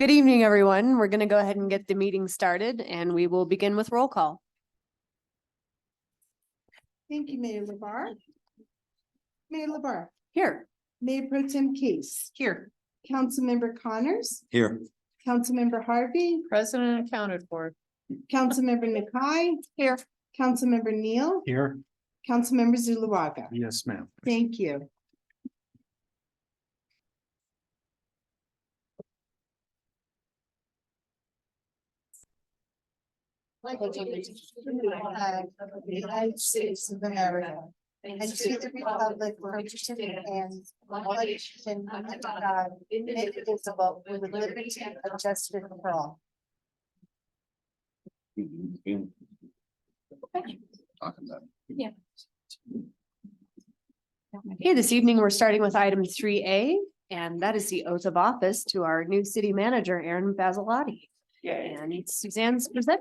Good evening, everyone. We're going to go ahead and get the meeting started, and we will begin with roll call. Thank you, Mayor LaBarre. Mayor LaBarre, Here. Mayor Pro Tem Case, Here. Councilmember Connors, Here. Councilmember Harvey, President accounted for. Councilmember Nakai. Here. Councilmember Neal, Here. Councilmember Zuluaga. Yes, ma'am. Thank you. Of the United States of America, and to the republic for which it stands, one nation under God, indivisible, with liberty and justice for all. Okay, this evening, we're starting with item 3A, and that is the oath of office to our new city manager, Aaron Basilati. And Suzanne's present.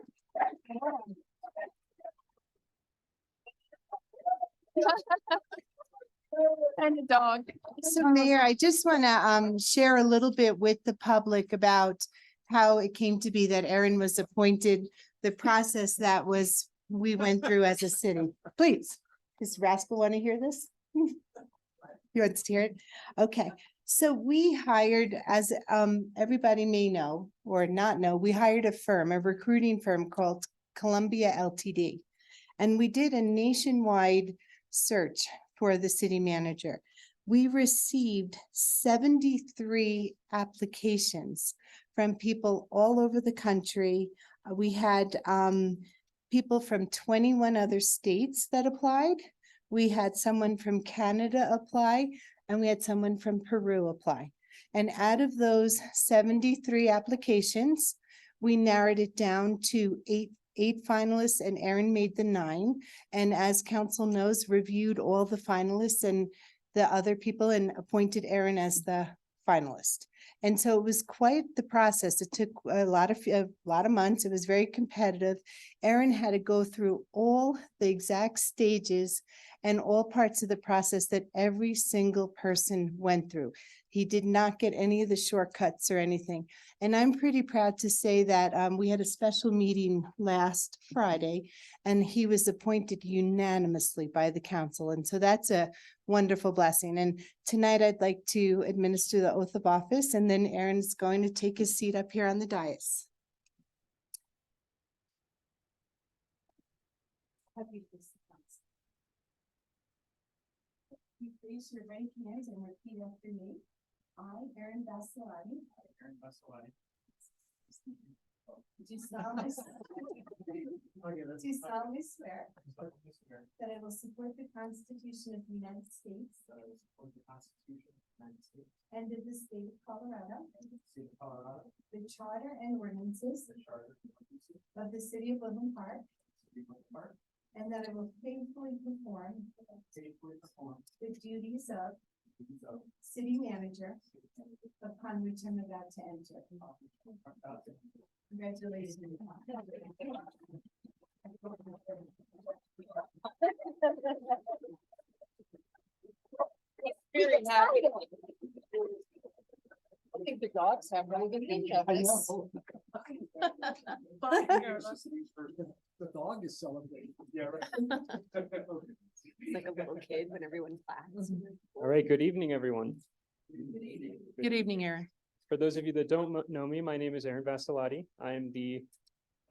And a dog. So Mayor, I just want to share a little bit with the public about how it came to be that Aaron was appointed, the process that we went through as a city. Please, does Rascal want to hear this? You want to hear it? Okay, so we hired, as everybody may know or not know, we hired a recruiting firm called Columbia LTD. And we did a nationwide search for the city manager. We received 73 applications from people all over the country. We had people from 21 other states that applied. We had someone from Canada apply, and we had someone from Peru apply. And out of those 73 applications, we narrowed it down to eight finalists, and Aaron made the 9. And as council knows, reviewed all the finalists and the other people and appointed Aaron as the finalist. And so it was quite the process. It took a lot of months. It was very competitive. Aaron had to go through all the exact stages and all parts of the process that every single person went through. He did not get any of the shortcuts or anything. And I'm pretty proud to say that we had a special meeting last Friday, and he was appointed unanimously by the council. And so that's a wonderful blessing. And tonight I'd like to administer the oath of office, and then Aaron's going to take his seat up here on the dais. You place your right hands and repeat after me. I, Aaron Basilati. Do solemnly swear that I will support the Constitution of the United States and of the state of Colorado, the charter and ordinances of the city of Woodland Park, and that I will faithfully perform the duties of city manager upon which I'm about to enter. Congratulations. Very happy. I think the dogs have really good interest. The dog is celebrating. Yeah, Like a little kid when everyone claps. All right, good evening, everyone. Good evening, Aaron. For those of you that don't know me, my name is Aaron Basilati. I'm the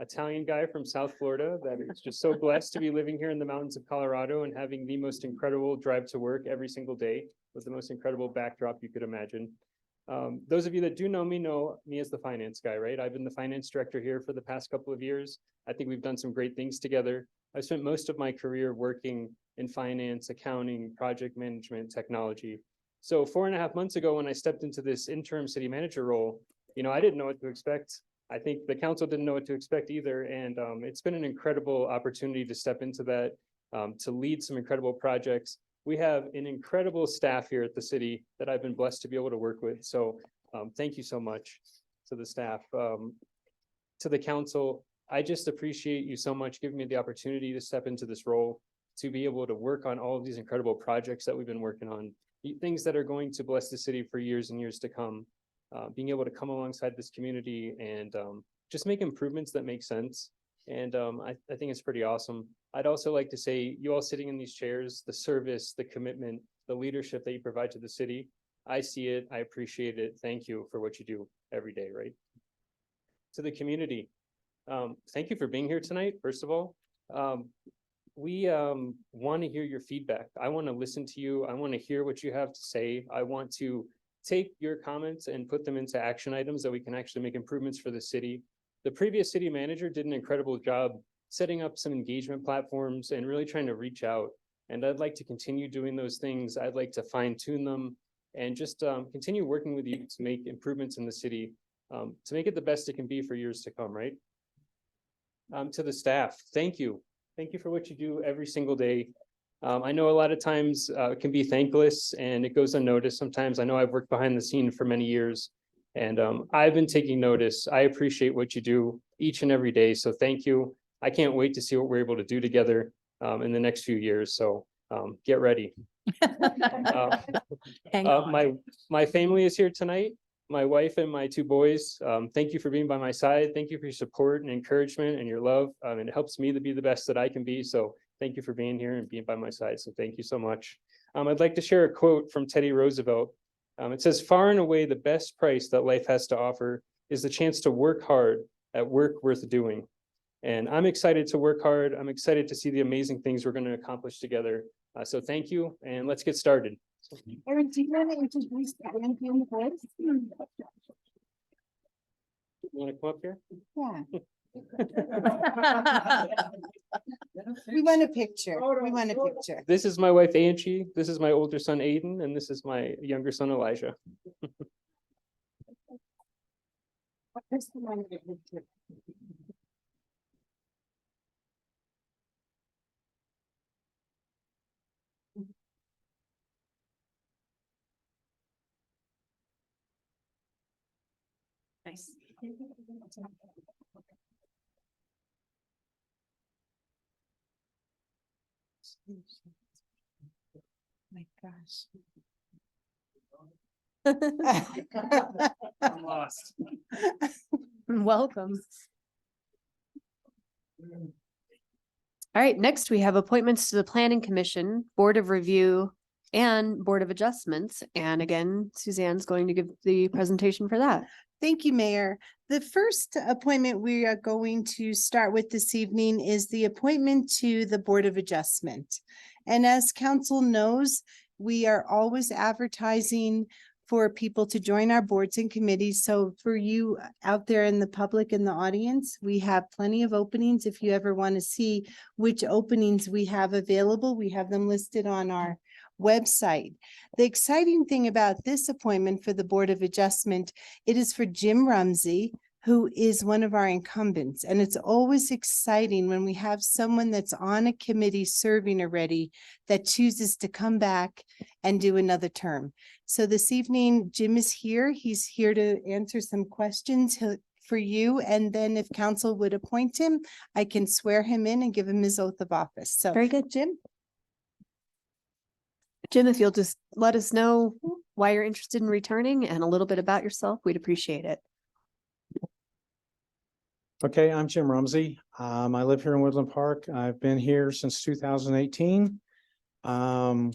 Italian guy from South Florida that is just so blessed to be living here in the mountains of Colorado and having the most incredible drive to work every single day with the most incredible backdrop you could imagine. Those of you that do know me as the finance guy, right? I've been the finance director here for the past couple of years. I think we've done some great things together. I've spent most of my career working in finance, accounting, project management, technology. So 4.5 months ago, when I stepped into this interim city manager role, I didn't know what to expect. I think the council didn't know what to expect either. And it's been an incredible opportunity to step into that, to lead some incredible projects. We have an incredible staff here at the city that I've been blessed to be able to work with. So thank you so much to the staff, to the council. I just appreciate you so much giving me the opportunity to step into this role, to be able to work on all of these incredible projects that we've been working on, things that are going to bless the city for years and years to come. being able to come alongside this community and just make improvements that make sense. And I think it's pretty awesome. I'd also like to say, you all sitting in these chairs, the service, the commitment, the leadership that you provide to the city, I see it, I appreciate it. Thank you for what you do every day, right? To the community, thank you for being here tonight, first of all. We want to hear your feedback. I want to listen to you. I want to hear what you have to say. I want to take your comments and put them into action items that we can actually make improvements for the city. The previous city manager did an incredible job setting up some engagement platforms and really trying to reach out. And I'd like to continue doing those things. I'd like to fine tune them and just continue working with you to make improvements in the city, to make it the best it can be for years to come, right? To the staff, thank you. Thank you for what you do every single day. I know a lot of times it can be thankless and it goes unnoticed sometimes. I know I've worked behind the scene for many years and I've been taking notice. I appreciate what you do each and every day. So thank you. I can't wait to see what we're able to do together in the next few years. So get ready. My family is here tonight. My wife and my two boys. Thank you for being by my side. Thank you for your support and encouragement and your love. And it helps me to be the best that I can be. So thank you for being here and being by my side. So thank you so much. I'd like to share a quote from Teddy Roosevelt. It says, "Far and away the best price that life has to offer is the chance to work hard at work worth doing." And I'm excited to work hard. I'm excited to see the amazing things we're going to accomplish together. So thank you, and let's get started. Erin, do you want to introduce Andy in the voice? You want to come up here? Yeah. We want a picture. We want a picture. This is my wife, Angie. This is my older son, Aiden, and this is my younger son, Elijah. Nice. My gosh. I'm lost. Welcome. All right, next we have appointments to the Planning Commission, Board of Review, and Board of Adjustments. And again, Suzanne's going to give the presentation for that. Thank you, Mayor. The first appointment we are going to start with this evening is the appointment to the Board of Adjustment. And as council knows, we are always advertising for people to join our boards and committees. So for you out there in the public and the audience, we have plenty of openings. If you ever want to see which openings we have available, we have them listed on our website. The exciting thing about this appointment for the Board of Adjustment, it is for Jim Rumsey, who is one of our incumbents. And it's always exciting when we have someone that's on a committee serving already that chooses to come back and do another term. So this evening, Jim is here. He's here to answer some questions for you. And then if council would appoint him, I can swear him in and give him his oath of office. So Very good. Jim. Jim, if you'll just let us know why you're interested in returning and a little bit about yourself, we'd appreciate it. Okay, I'm Jim Rumsey. I live here in Woodland Park. I've been here since 2018. And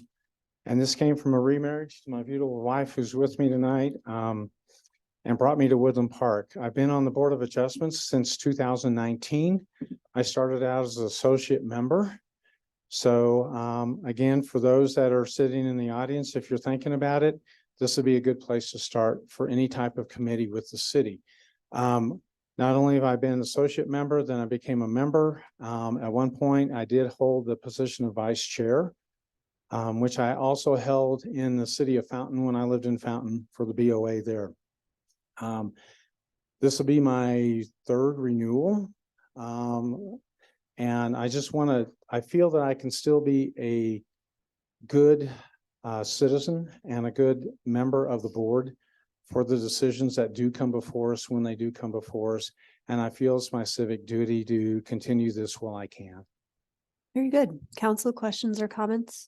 this came from a remarriage to my beautiful wife who's with me tonight, and brought me to Woodland Park. I've been on the Board of Adjustments since 2019. I started out as an associate member. So again, for those that are sitting in the audience, if you're thinking about it, this would be a good place to start for any type of committee with the city. Not only have I been an associate member, then I became a member. At one point, I did hold the position of vice chair, which I also held in the city of Fountain when I lived in Fountain for the BOA there. This will be my third renewal. And I just want to, I feel that I can still be a good citizen and a good member of the board for the decisions that do come before us when they do come before us. And I feel it's my civic duty to continue this while I can. Very good. Council questions or comments?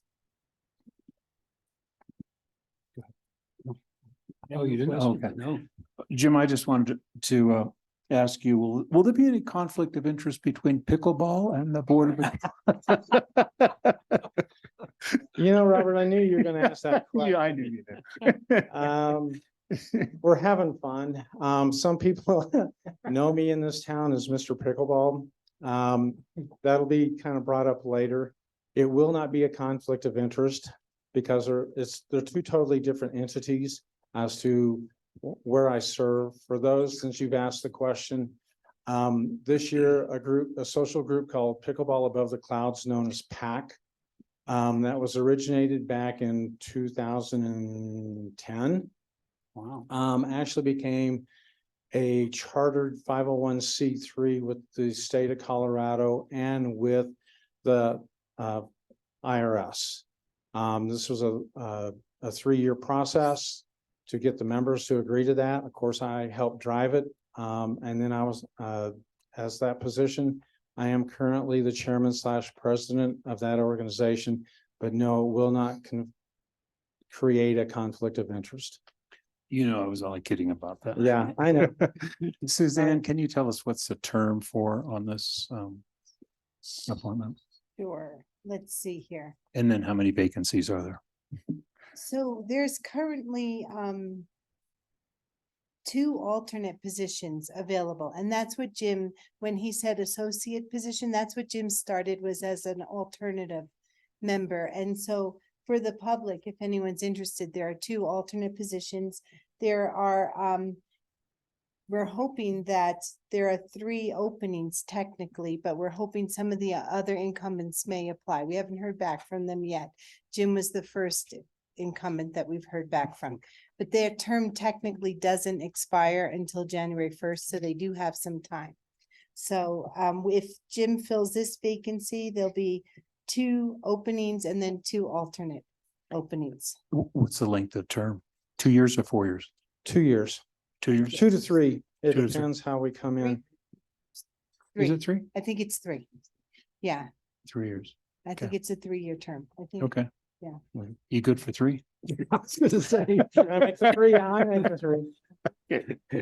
Oh, you didn't? Oh, okay. No. Jim, I just wanted to ask you, will there be any conflict of interest between pickleball and the Board of? You know, Robert, I knew you were gonna ask that question. Yeah, I knew you did. We're having fun. Some people know me in this town as Mr. Pickleball. That'll be kind of brought up later. It will not be a conflict of interest because they're two totally different entities as to where I serve. For those, since you've asked the question, this year, a social group called Pickleball Above the Clouds, known as PAC, that was originated back in 2010. Wow. Actually became a chartered 501c3 with the state of Colorado and with the IRS. This was a 3-year process to get the members to agree to that. Of course, I helped drive it. And then I was, as that position, I am currently the chairman / president of that organization, but no, it will not create a conflict of interest. You know, I was only kidding about that. Yeah, I know. Suzanne, can you tell us what's the term on this appointment? Sure. Let's see here. And then how many vacancies are there? So there's currently 2 alternate positions available. And that's what Jim, when he said associate position, that's what Jim started, was as an alternative member. And so for the public, if anyone's interested, there are 2 alternate positions. There are, we're hoping that there are 3 openings technically, but we're hoping some of the other incumbents may apply. We haven't heard back from them yet. Jim was the first incumbent that we've heard back from, but their term technically doesn't expire until January 1st, so they do have some time. So if Jim fills this vacancy, there'll be 2 openings and then 2 alternate openings. What's the length of term? 2 years or 4 years? 2 years, 2 years? 2 to 3. It 2 to 3. depends how we come in. Is 3. it 3? I think it's 3. Yeah, 3 years. I think Okay. it's a 3-year term. I think. Okay. Yeah. You good for 3? I was gonna say, I make the 3, I make the 3.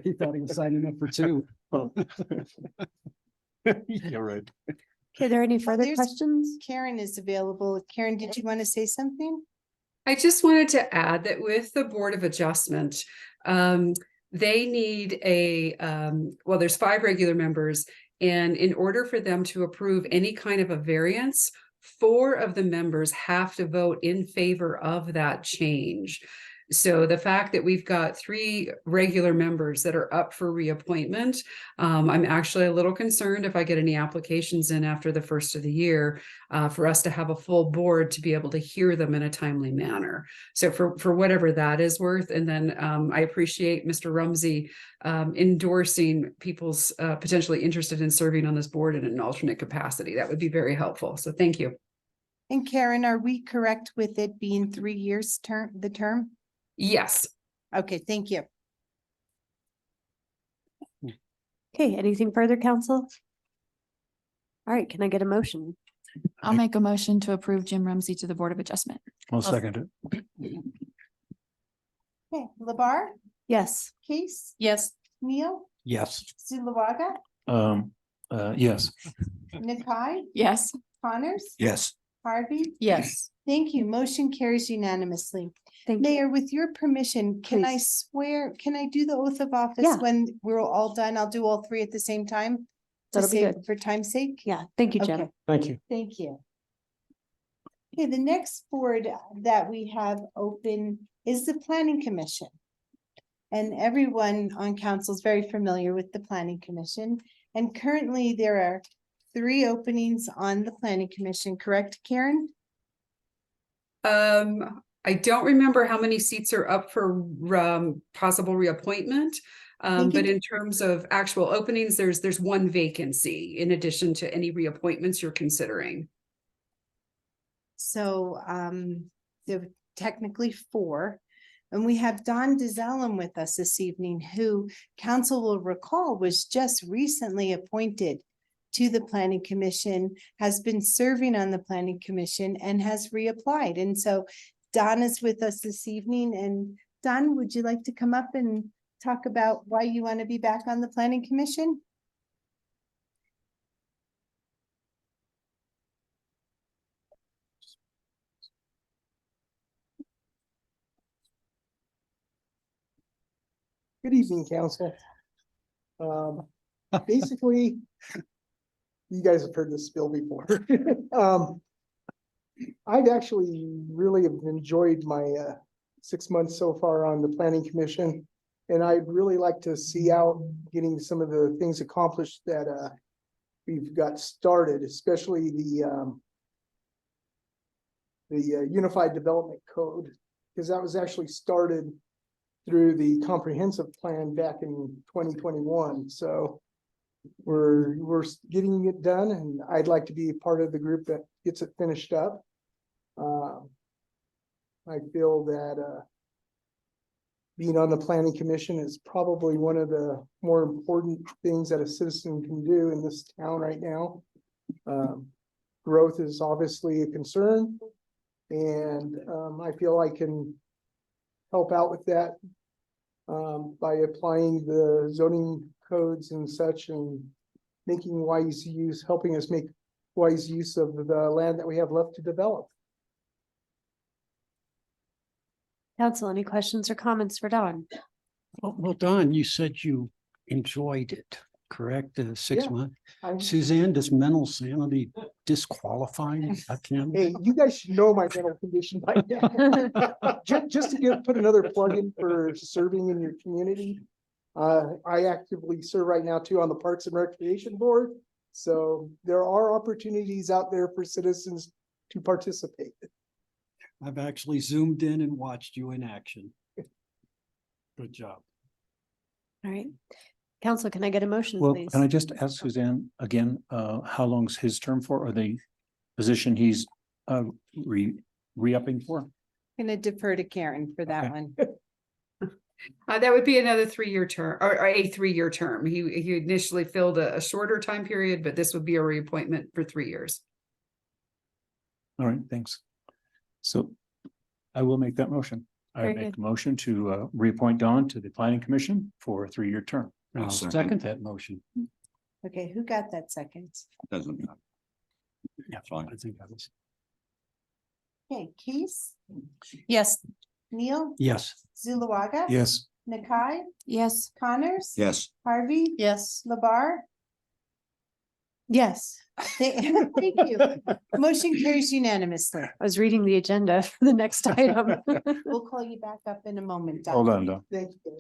He thought he was signing up for 2. You're right. Okay, are there any further there's- questions? Karen is available. Karen, did you want to say something? I just wanted to add that with the Board of Adjustment, they need well, there's 5 regular members, and in order for them to approve any kind of a variance, 4 of the members have to vote in favor of that change. So the fact that we've got 3 regular members that are up for reappointment, I'm actually a little concerned if I get any applications in after the first of the year, for us to have a full board to be able to hear them in a timely manner. So for whatever that is worth, and then I appreciate Mr. Rumsey endorsing people's potentially interested in serving on this board in an alternate capacity. That would be very helpful. So thank you. And Karen, are we correct with it being 3 years the term? Yes. Okay, thank you. Okay, anything further, council? All right, can I get a motion? I'll make a motion to approve Jim Rumsey to the Board of Adjustment. I'll second it. Okay, Labar, Yes. Case, Yes. Neil, Yes. Zulawaga, Yes. Nakai, Yes. Connors, Yes. Harvey. Yes. Thank you. Motion carries unanimously. Thank you. Mayor, with your permission, can I swear, can I do the oath of office Yeah. when we're all done? I'll do all 3 at the same time. to That'll be save- good. For time's sake? Yeah, thank you, Jim. Okay. Thank you. Thank you. Okay, the next board that we have open is the Planning Commission. And everyone on council is very familiar with the Planning Commission. And currently there are 3 openings on the Planning Commission, correct, Karen? I don't remember how many seats are up for possible reappointment. Think But it- in terms of actual openings, there's 1 vacancy in addition to any reappointments you're considering. So there were technically 4. And we have Don DeZellem with us this evening, who council will recall was just recently appointed to the Planning Commission, has been serving on the Planning Commission and has reapplied. And so Don is with us this evening. And Don, would you like to come up and talk about why you want to be back on the planning commission? Good evening, council. Basically, you guys have heard this spiel before. I've actually really have enjoyed my 6 months so far on the planning commission. And I'd really like to see out getting some of the things accomplished that we've got started, especially the Unified Development Code, because that was actually started through the comprehensive plan back in 2021. So we're getting it done, and I'd like to be part of the group that gets it finished up. I feel that being on the planning commission is probably one of the more important things that a citizen can do in this town right now. Growth is obviously a concern, and I feel I can help out with that by applying the zoning codes and such, and making wise use, helping us make wise use of the land that we have left to develop. Council, any questions or comments for Don? Well, Don, you said you enjoyed it, correct? The 6 Yeah. months. I'm- Suzanne, does mental sanity disqualify a candidate? Hey, you guys should know my mental condition by now. Just to put another plug in for serving in your community. I actively serve right now too on the Parks and Recreation Board. So there are opportunities out there for citizens to participate. I've actually zoomed in and watched you in action. Good job. All right. Council, can I get a motion, Well, please? can I just ask Suzanne again, how long's his term for, or the position he's re-upping for? Gonna defer to Karen for that Okay. one. That would be another 3-year term or a 3-year term. He initially filled a shorter time period, but this would be a reappointment for 3 years. All right, thanks. So I will make that motion. I Very make good. a motion to reappoint Don to the planning commission for a 3-year term. I'll second that motion. Okay, who got that second? Doesn't matter. Yeah, Fine. I think I was. Okay, Keys, Yes. Neil, Yes. Zulawaga. Yes. Nakai, Yes. Connors. Yes, Harvey. Yes. Labar. Yes, Thank you. Motion carries unanimously. I was reading the agenda for the next item. We'll call you back up in a moment. Doc. Hold on, Don. Thank you.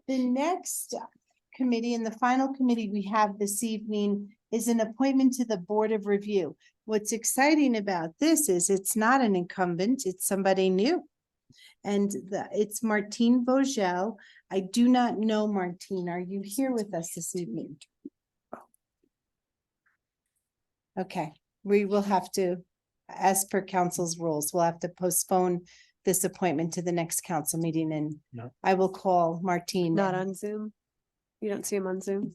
The next committee and the final committee we have this evening is an appointment to the Board of Review. What's exciting about this is it's not an incumbent, it's somebody new. And it's Martine Vogel. I do not know Martine. Are you here with us this evening? Okay, we will have to, as per council's rules, we'll have to postpone this appointment to the next council meeting, and No. I will call Martine. Not on Zoom. You don't see him on Zoom?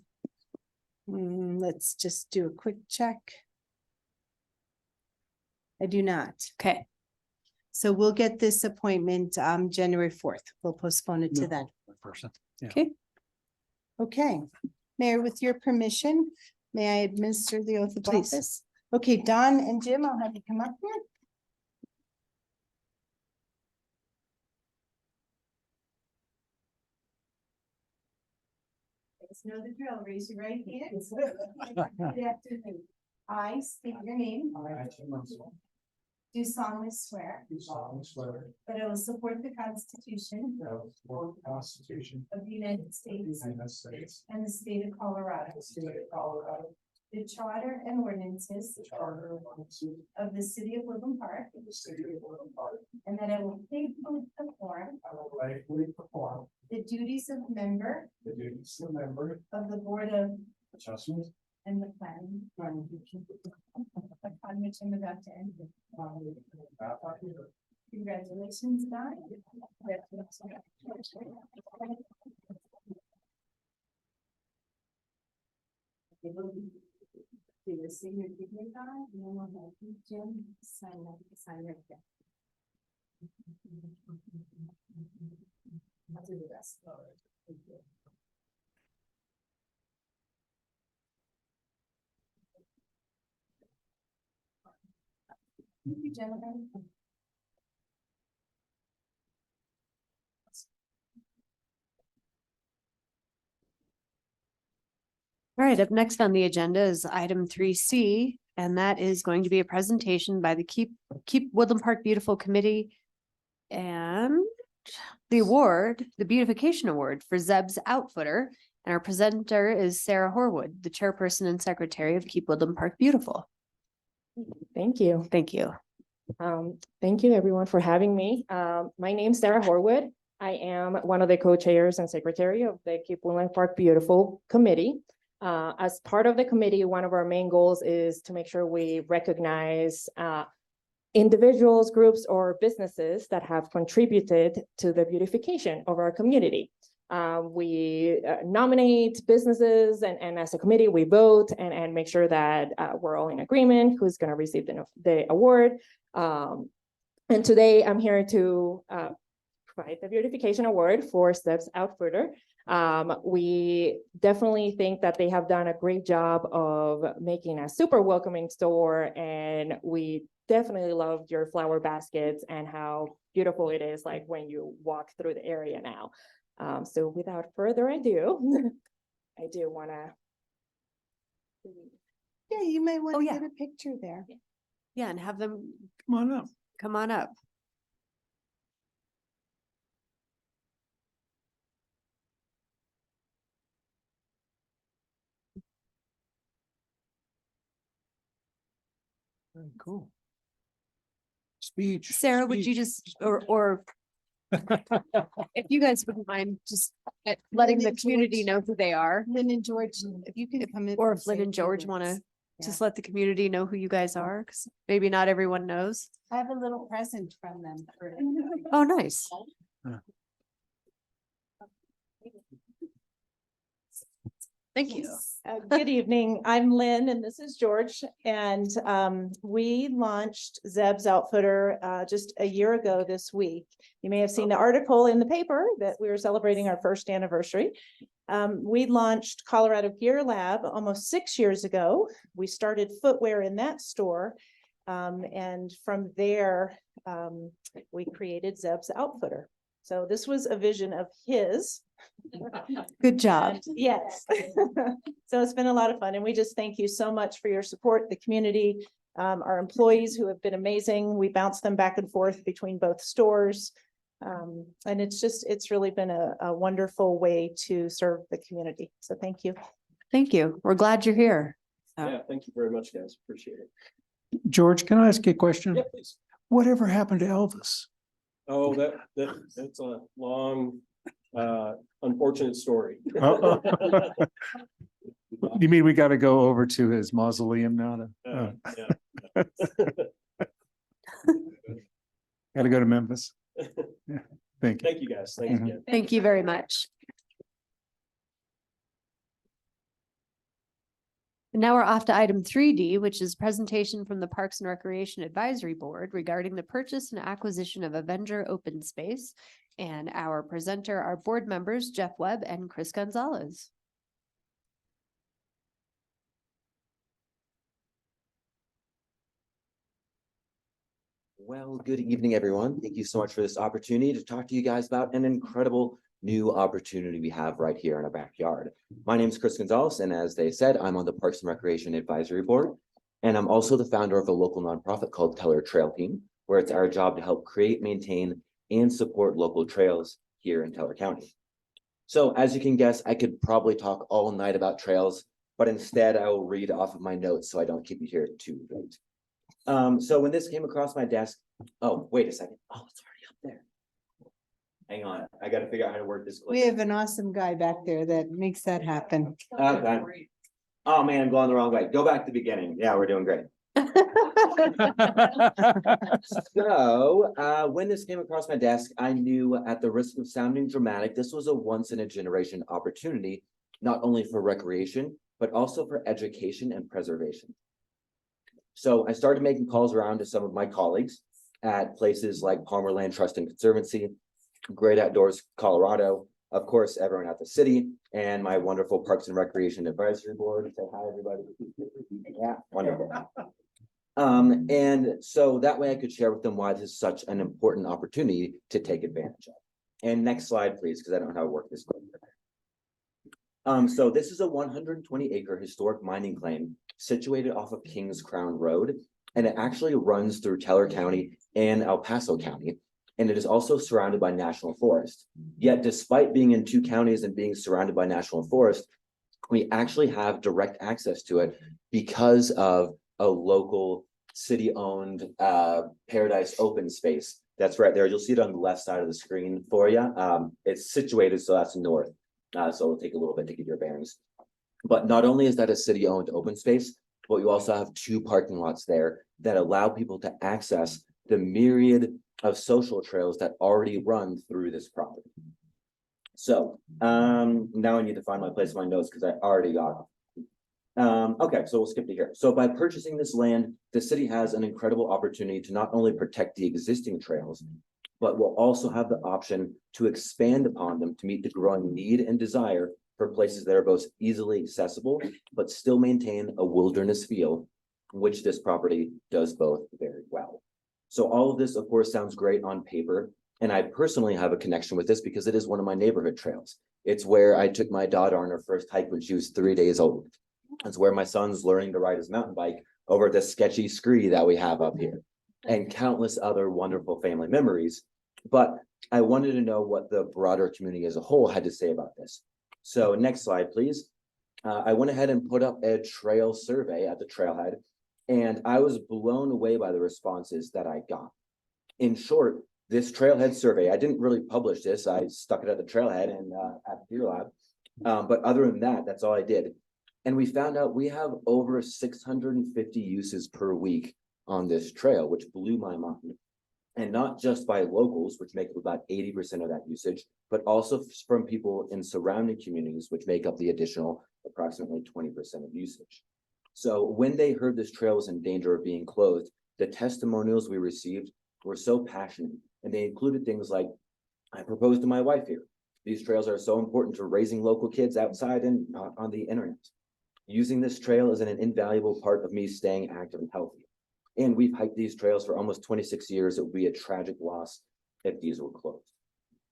Let's just do a quick check. I do not. Okay, So we'll get this appointment January 4th. We'll postpone it to No. then. Person. Okay, Mayor, with your permission, may I administer the oath of Please. office? Okay, Don and Jim, I'll have you come up here. Let's know the drill. Raise your right hand. Repeat after me. I state your name. Do solemnly swear that I will support the Constitution Constitution of the United States of the United States. and the state of Colorado, The state of Colorado. the charter and ordinances The charter of ordinances of the city of Woodland Park, of the city of Woodland Park. and that I will faithfully perform I will faithfully perform the duties of member the duties of member of the Board of adjustment. and the planning, upon which I'm about to enter. Congratulations, Don. Do the senior dignity, Don, and then we'll have Jim sign right there. I'll do the rest. All right, up next on the agenda is item 3C, and that is going to be a presentation by the Keep Woodland Park Beautiful Committee and the Beautification Award for Zeb's Outfitter. And our presenter is Sarah Horwood, the chairperson and secretary of Keep Woodland Park Beautiful. Thank you. Thank you. Thank you everyone for having me. My name's Sarah Horwood. I am one of the co-chairs and secretary of the Keep Woodland Park Beautiful Committee. As part of the committee, one of our main goals is to make sure we recognize individuals, groups, or businesses that have contributed to the beautification of our community. We nominate businesses and as a committee, we vote and make sure that we're all in agreement who's going to receive the award. And today I'm here to provide the beautification award for Zeb's Outfitter. We definitely think that they have done a great job of making a super welcoming store, and we definitely loved your flower baskets and how beautiful it is like when you walk through the area now. So without further ado, I do want to. Yeah, you might want Oh, to yeah. get a picture there. Yeah, and have them Come on up. come on up. Very cool. Speech. Sarah, would you speech. just, or if you guys wouldn't mind just letting the community know who they are, Lynn and George, if you can come in. or and if Lynn say and a few George want to words. just let the community know who you guys are, because maybe not everyone knows. I have a little present from them. Oh, nice. Thank you. Good evening. I'm Lynn and this is George. And we launched Zeb's Outfitter just a year ago this week. You may have seen the article in the paper that we were celebrating our first anniversary. We launched Colorado Gear Lab almost 6 years ago. We started footwear in that store. And from there, we created Zeb's Outfitter. So this was a vision of his. Good job. And yes. So it's been a lot of fun and we just thank you so much for your support, the community, our employees who have been amazing. We bounce them back and forth between both stores. And it's really been a wonderful way to serve the community. So thank you. Thank you. We're glad you're here. Yeah, thank you very much, guys. Appreciate it. George, can I ask you a question? Yeah, please. Whatever happened to Elvis? Oh, that's a long, unfortunate story. Uh-oh. You mean we got to go over to his mausoleum now to? Yeah. Got to go to Memphis. Yeah. Thank you. Thank you, guys. Thanks Mhm. again. Thank you very much. And now we're off to item 3D, which is presentation from the Parks and Recreation Advisory Board regarding the purchase and acquisition of Avenger Open Space. And our presenter are board members Jeff Webb and Chris Gonzalez. Well, good evening, everyone. Thank you so much for this opportunity to talk to you guys about an incredible new opportunity we have right here in our backyard. My name is Chris Gonzalez, and as they said, I'm on the Parks and Recreation Advisory Board. And I'm also the founder of a local nonprofit called Teller Trail Team, where it's our job to help create, maintain, and support local trails here in Teller County. So as you can guess, I could probably talk all night about trails, but instead I will read off of my notes so I don't keep you here too late. So when this came across my desk, oh, wait a second. Oh, it's already up there. Hang on, I gotta figure out how to work this. We have an awesome guy back there that makes that happen. Okay. Oh man, I'm going the wrong way. Go back to the beginning. Yeah, we're doing great. So, when this came across my desk, I knew at the risk of sounding dramatic, this was a once in a generation opportunity, not only for recreation, but also for education and preservation. So I started making calls around to some of my colleagues at places like Palmer Land Trust and Conservancy, Great Outdoors Colorado, Of course, everyone at the city and my wonderful Parks and Recreation Advisory Board. Say hi, everybody. Yeah, wonderful. And so that way I could share with them why this is such an important opportunity to take advantage of. And next slide, please, because I don't know how to work this. So this is a 120-acre historic mining claim situated off of Kings Crown Road, and it actually runs through Teller County and El Paso County, and it is also surrounded by national forest. Yet despite being in two counties and being surrounded by national forest, we actually have direct access to it because of a local city-owned Paradise Open Space. That's right there. You'll see it on the left side of the screen for you. It's situated, so that's north. So it'll take a little bit to get your bearings. But not only is that a city-owned open space, but you also have two parking lots there that allow people to access the myriad of social trails that already run through this property. So now I need to find my place in my notes because I already got off. Okay, so we'll skip to here. So by purchasing this land, the city has an incredible opportunity to not only protect the existing trails, but will also have the option to expand upon them to meet the growing need and desire for places that are both easily accessible, but still maintain a wilderness feel, which this property does both very well. So all of this, of course, sounds great on paper. And I personally have a connection with this because it is one of my neighborhood trails. It's where I took my daughter on her first hike when she was 3 days old. It's where my son's learning to ride his mountain bike over the sketchy scree that we have up here, and countless other wonderful family memories. But I wanted to know what the broader community as a whole had to say about this. So next slide, please. I went ahead and put up a trail survey at the trailhead, and I was blown away by the responses that I got. In short, this trailhead survey, I didn't really publish this. I stuck it at the trailhead and at the Deer Lab. But other than that, that's all I did. And we found out we have over 650 uses per week on this trail, which blew my mind. And not just by locals, which make up about 80% of that usage, but also from people in surrounding communities, which make up the additional approximately 20% of usage. So when they heard this trail was in danger of being closed, the testimonials we received were so passionate, and they included things like, I proposed to my wife here. These trails are so important to raising local kids outside and on the internet. Using this trail is an invaluable part of me staying active and healthy. And we've hiked these trails for almost 26 years. It would be a tragic loss if these were closed.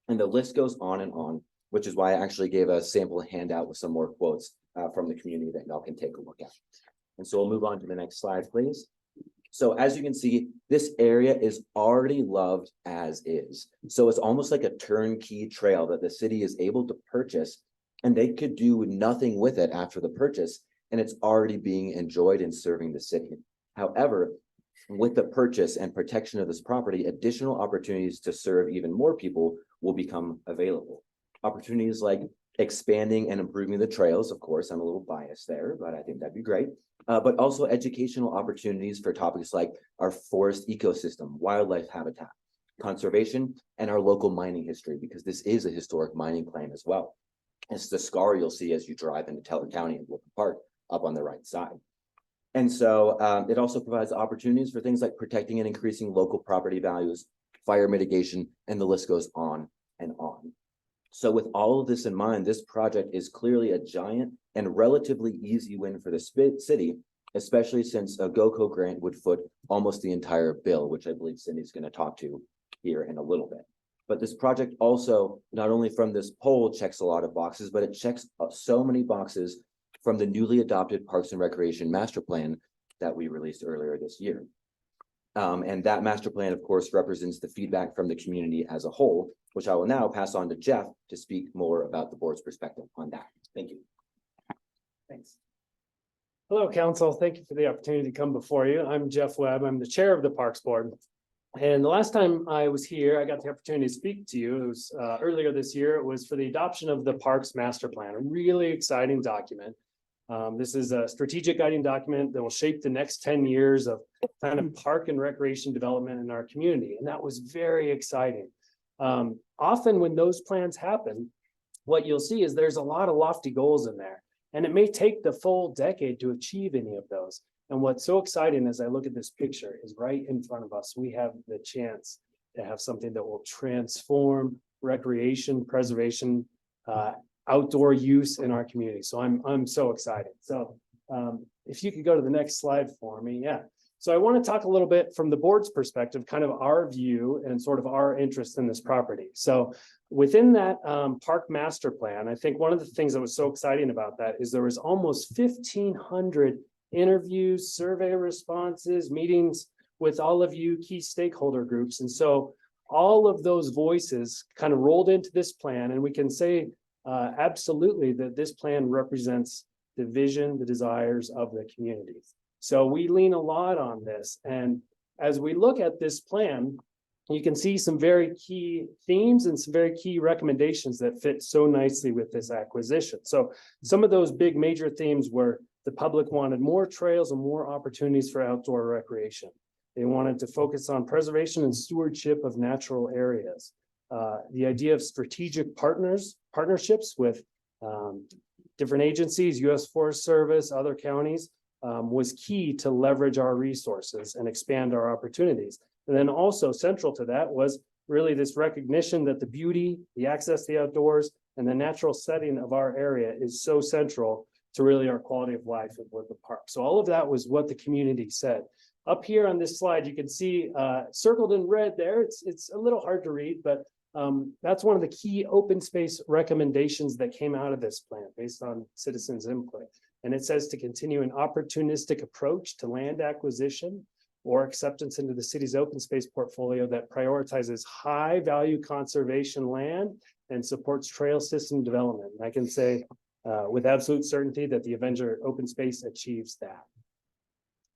And the list goes on, which is why I actually gave a sample handout with some more quotes from the community that y'all can take a look at. And so we'll move on to the next slide, please. So as you can see, this area is already loved as is. So it's almost like a turnkey trail that the city is able to purchase, and they could do nothing with it after the purchase, and it's already being enjoyed and serving the city. However, with the purchase and protection of this property, additional opportunities to serve even more people will become available. Opportunities like expanding and improving the trails. Of course, I'm a little biased there, but I think that'd be great. But also educational opportunities for topics like our forest ecosystem, wildlife habitat, conservation, and our local mining history, because this is a historic mining claim as well. It's the scar you'll see as you drive into Teller County and Woodland Park up on the right side. And so it also provides opportunities for things like protecting and increasing local property values, fire mitigation, and the list goes on and on. So with all of this in mind, this project is clearly a giant and relatively easy win for the city, especially since a GOCO grant would foot almost the entire bill, which I believe Cindy's going to talk to here in a little bit. But this project also, not only from this poll, checks a lot of boxes, but it checks so many boxes from the newly adopted Parks and Recreation Master Plan that we released earlier this year. And that master plan, of course, represents the feedback from the community as a whole, which I will now pass on to Jeff to speak more about the board's perspective on that. Thank you. Thanks. Hello, council. Thank you for the opportunity to come before you. I'm Jeff Webb. I'm the chair of the Parks Board. And the last time I was here, I got the opportunity to speak to you. It was earlier this year. It was for the adoption of the Parks Master Plan, a really exciting document. This is a strategic guiding document that will shape the next 10 years of kind of park and recreation development in our community. And that was very exciting. Often when those plans happen, what you'll see is there's a lot of lofty goals in there, and it may take the full decade to achieve any of those. And what's so exciting as I look at this picture is right in front of us, we have the chance to have something that will transform recreation, preservation, outdoor use in our community. So I'm so excited. So if you could go to the next slide for me, yeah. So I want to talk a little bit from the board's perspective, kind of our view and sort of our interest in this property. So within that park master plan, I think one of the things that was so exciting about that is there was almost 1,500 interviews, survey responses, meetings with all of you key stakeholder groups. And so all of those voices kind of rolled into this plan, and we can say absolutely that this plan represents the vision, the desires of the community. So we lean a lot on this. And as we look at this plan, you can see some very key themes and some very key recommendations that fit so nicely with this acquisition. So some of those big major themes were the public wanted more trails and more opportunities for outdoor recreation. They wanted to focus on preservation and stewardship of natural areas. The idea of strategic partnerships with different agencies, U.S. Forest Service, other counties, was key to leverage our resources and expand our opportunities. And then also central to that was really this recognition that the beauty, the access to the outdoors, and the natural setting of our area is so central to really our quality of life at Woodland Park. So all of that was what the community said. Up here on this slide, you can see circled in red there. It's a little hard to read, but that's one of the key open space recommendations that came out of this plan based on citizens' input. And it says to continue an opportunistic approach to land acquisition or acceptance into the city's open space portfolio that prioritizes high value conservation land and supports trail system development. And I can say with absolute certainty that the Avenger Open Space achieves that.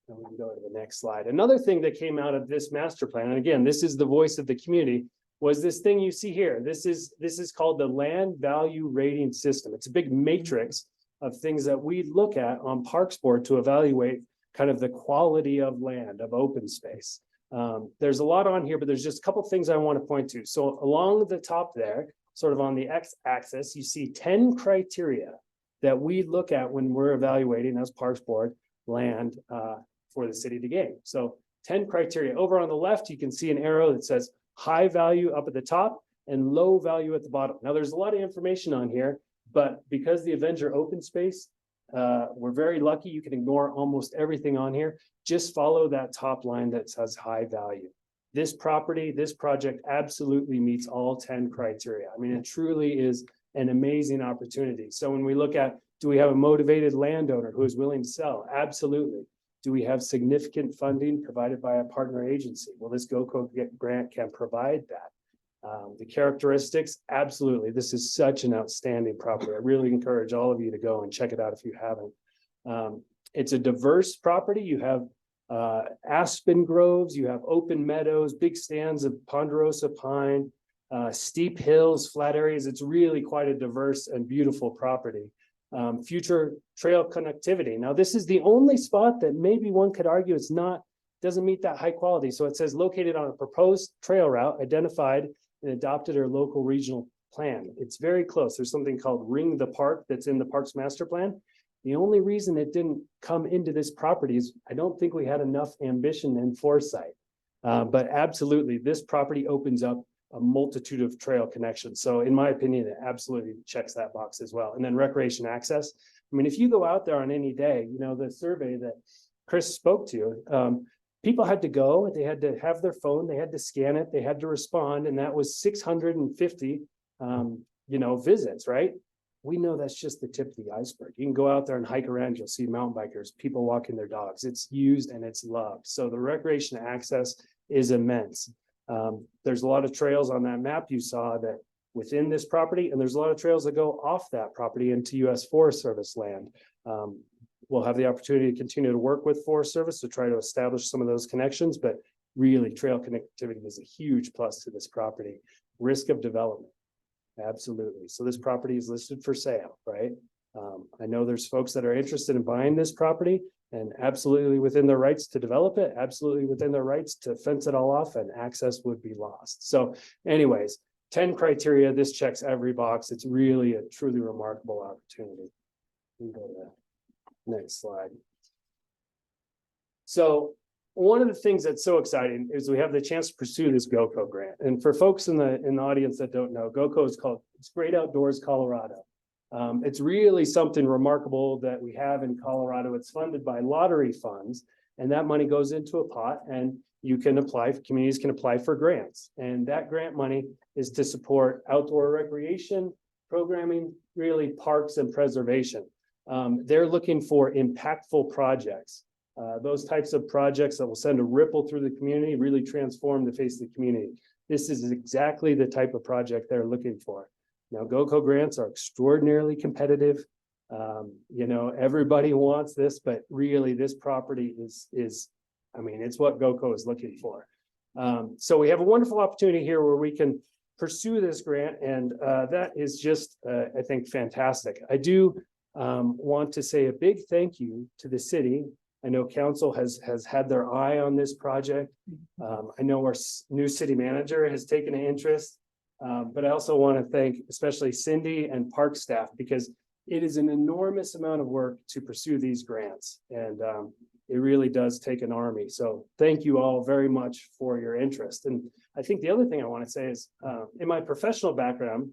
And we can go to the next slide. Another thing that came out of this master plan, and again, this is the voice of the community, was this thing you see here. This is called the land value rating system. It's a big matrix of things that we look at on Parks Board to evaluate kind of the quality of land, of open space. There's a lot on here, but there's just a couple of things I want to point to. So along the top there, sort of on the x-axis, you see 10 criteria that we look at when we're evaluating as Parks Board land for the city to gain. So 10 criteria. Over on the left, you can see an arrow that says high value up at the top and low value at the bottom. Now there's a lot of information on here, but because the Avenger Open Space, we're very lucky. You can ignore almost everything on here. Just follow that top line that says high value. This property, this project absolutely meets all 10 criteria. I mean, it truly is an amazing opportunity. So when we look at, do we have a motivated landowner who is willing to sell? Absolutely. Do we have significant funding provided by a partner agency? Well, this GOCO grant can provide that. The characteristics, absolutely. This is such an outstanding property. I really encourage all of you to go and check it out if you haven't. It's a diverse property. You have aspen groves, you have open meadows, big stands of ponderosa pine, steep hills, flat areas. It's really quite a diverse and beautiful property. Future trail connectivity. Now, this is the only spot that maybe one could argue it's not, doesn't meet that high quality. So it says located on a proposed trail route identified and adopted or local regional plan. It's very close. There's something called Ring the Park that's in the Parks Master Plan. The only reason it didn't come into this property is I don't think we had enough ambition and foresight. But absolutely, this property opens up a multitude of trail connections. So in my opinion, it absolutely checks that box as well. And then recreation access. I mean, if you go out there on any day, you know, the survey that Chris spoke to, people had to go, they had to have their phone, they had to scan it, they had to respond. And that was 650, visits, right? We know that's just the tip of the iceberg. You can go out there and hike around, you'll see mountain bikers, people walking their dogs. It's used and it's loved. So the recreation access is immense. There's a lot of trails on that map you saw that within this property, and there's a lot of trails that go off that property into U.S. Forest Service land. We'll have the opportunity to continue to work with Forest Service to try to establish some of those connections, but really trail connectivity is a huge plus to this property. Risk of development. Absolutely. So this property is listed for sale, right? I know there's folks that are interested in buying this property and absolutely within their rights to develop it, absolutely within their rights to fence it all off and access would be lost. So anyways, 10 criteria, this checks every box. It's really a truly remarkable opportunity. We can go to the next slide. So one of the things that's so exciting is we have the chance to pursue this GoCo grant. And for folks in the audience that don't know, GoCo is called, it's Great Outdoors Colorado. It's really something remarkable that we have in Colorado. It's funded by lottery funds, and that money goes into a pot, and you can apply, communities can apply for grants. And that grant money is to support outdoor recreation, programming, really parks and preservation. They're looking for impactful projects. Those types of projects that will send a ripple through the community, really transform the face of the community. This is exactly the type of project they're looking for. Now, GoCo grants are extraordinarily competitive. You know, everybody wants this, but really this property is, I mean, it's what GoCo is looking for. So we have a wonderful opportunity here where we can pursue this grant, and that is just, I think, fantastic. I do want to say a big thank you to the city. I know council has had their eye on this project. I know our new city manager has taken an interest. But I also want to thank especially Cindy and park staff, because it is an enormous amount of work to pursue these grants. And it really does take an army. So thank you all very much for your interest. And I think the other thing I want to say is in my professional background,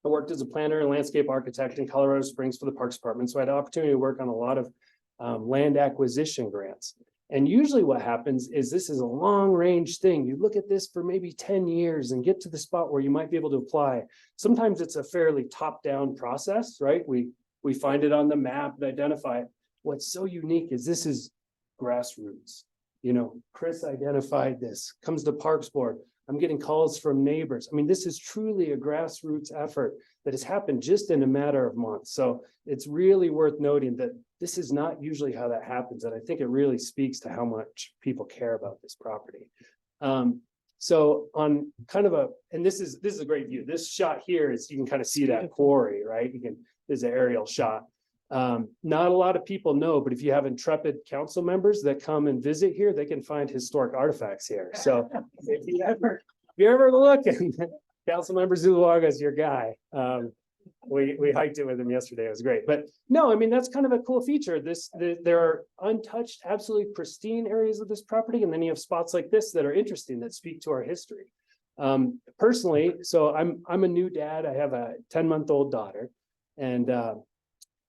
I worked as a planner and landscape architect in Colorado Springs for the Parks Department. So I had the opportunity to work on a lot of land acquisition grants. And usually what happens is this is a long range thing. You look at this for maybe 10 years and get to the spot where you might be able to apply. Sometimes it's a fairly top down process, right? We find it on the map and identify it. What's so unique is this is grassroots. You know, Chris identified this, comes to Parks Board. I'm getting calls from neighbors. I mean, this is truly a grassroots effort that has happened just in a matter of months. So it's really worth noting that this is not usually how that happens. And I think it really speaks to how much people care about this property. So on kind of a, and this is a great view. This shot here is, you can kind of see that quarry, right? There's an aerial shot. Not a lot of people know, but if you have intrepid council members that come and visit here, they can find historic artifacts here. So if you ever look, and Council Member Zuluaga is your guy. We hiked it with him yesterday. It was great. But no, I mean, that's kind of a cool feature. There are untouched, absolutely pristine areas of this property. And then you have spots like this that are interesting, that speak to our history. Personally, so I'm a new dad. I have a 10-month-old daughter. And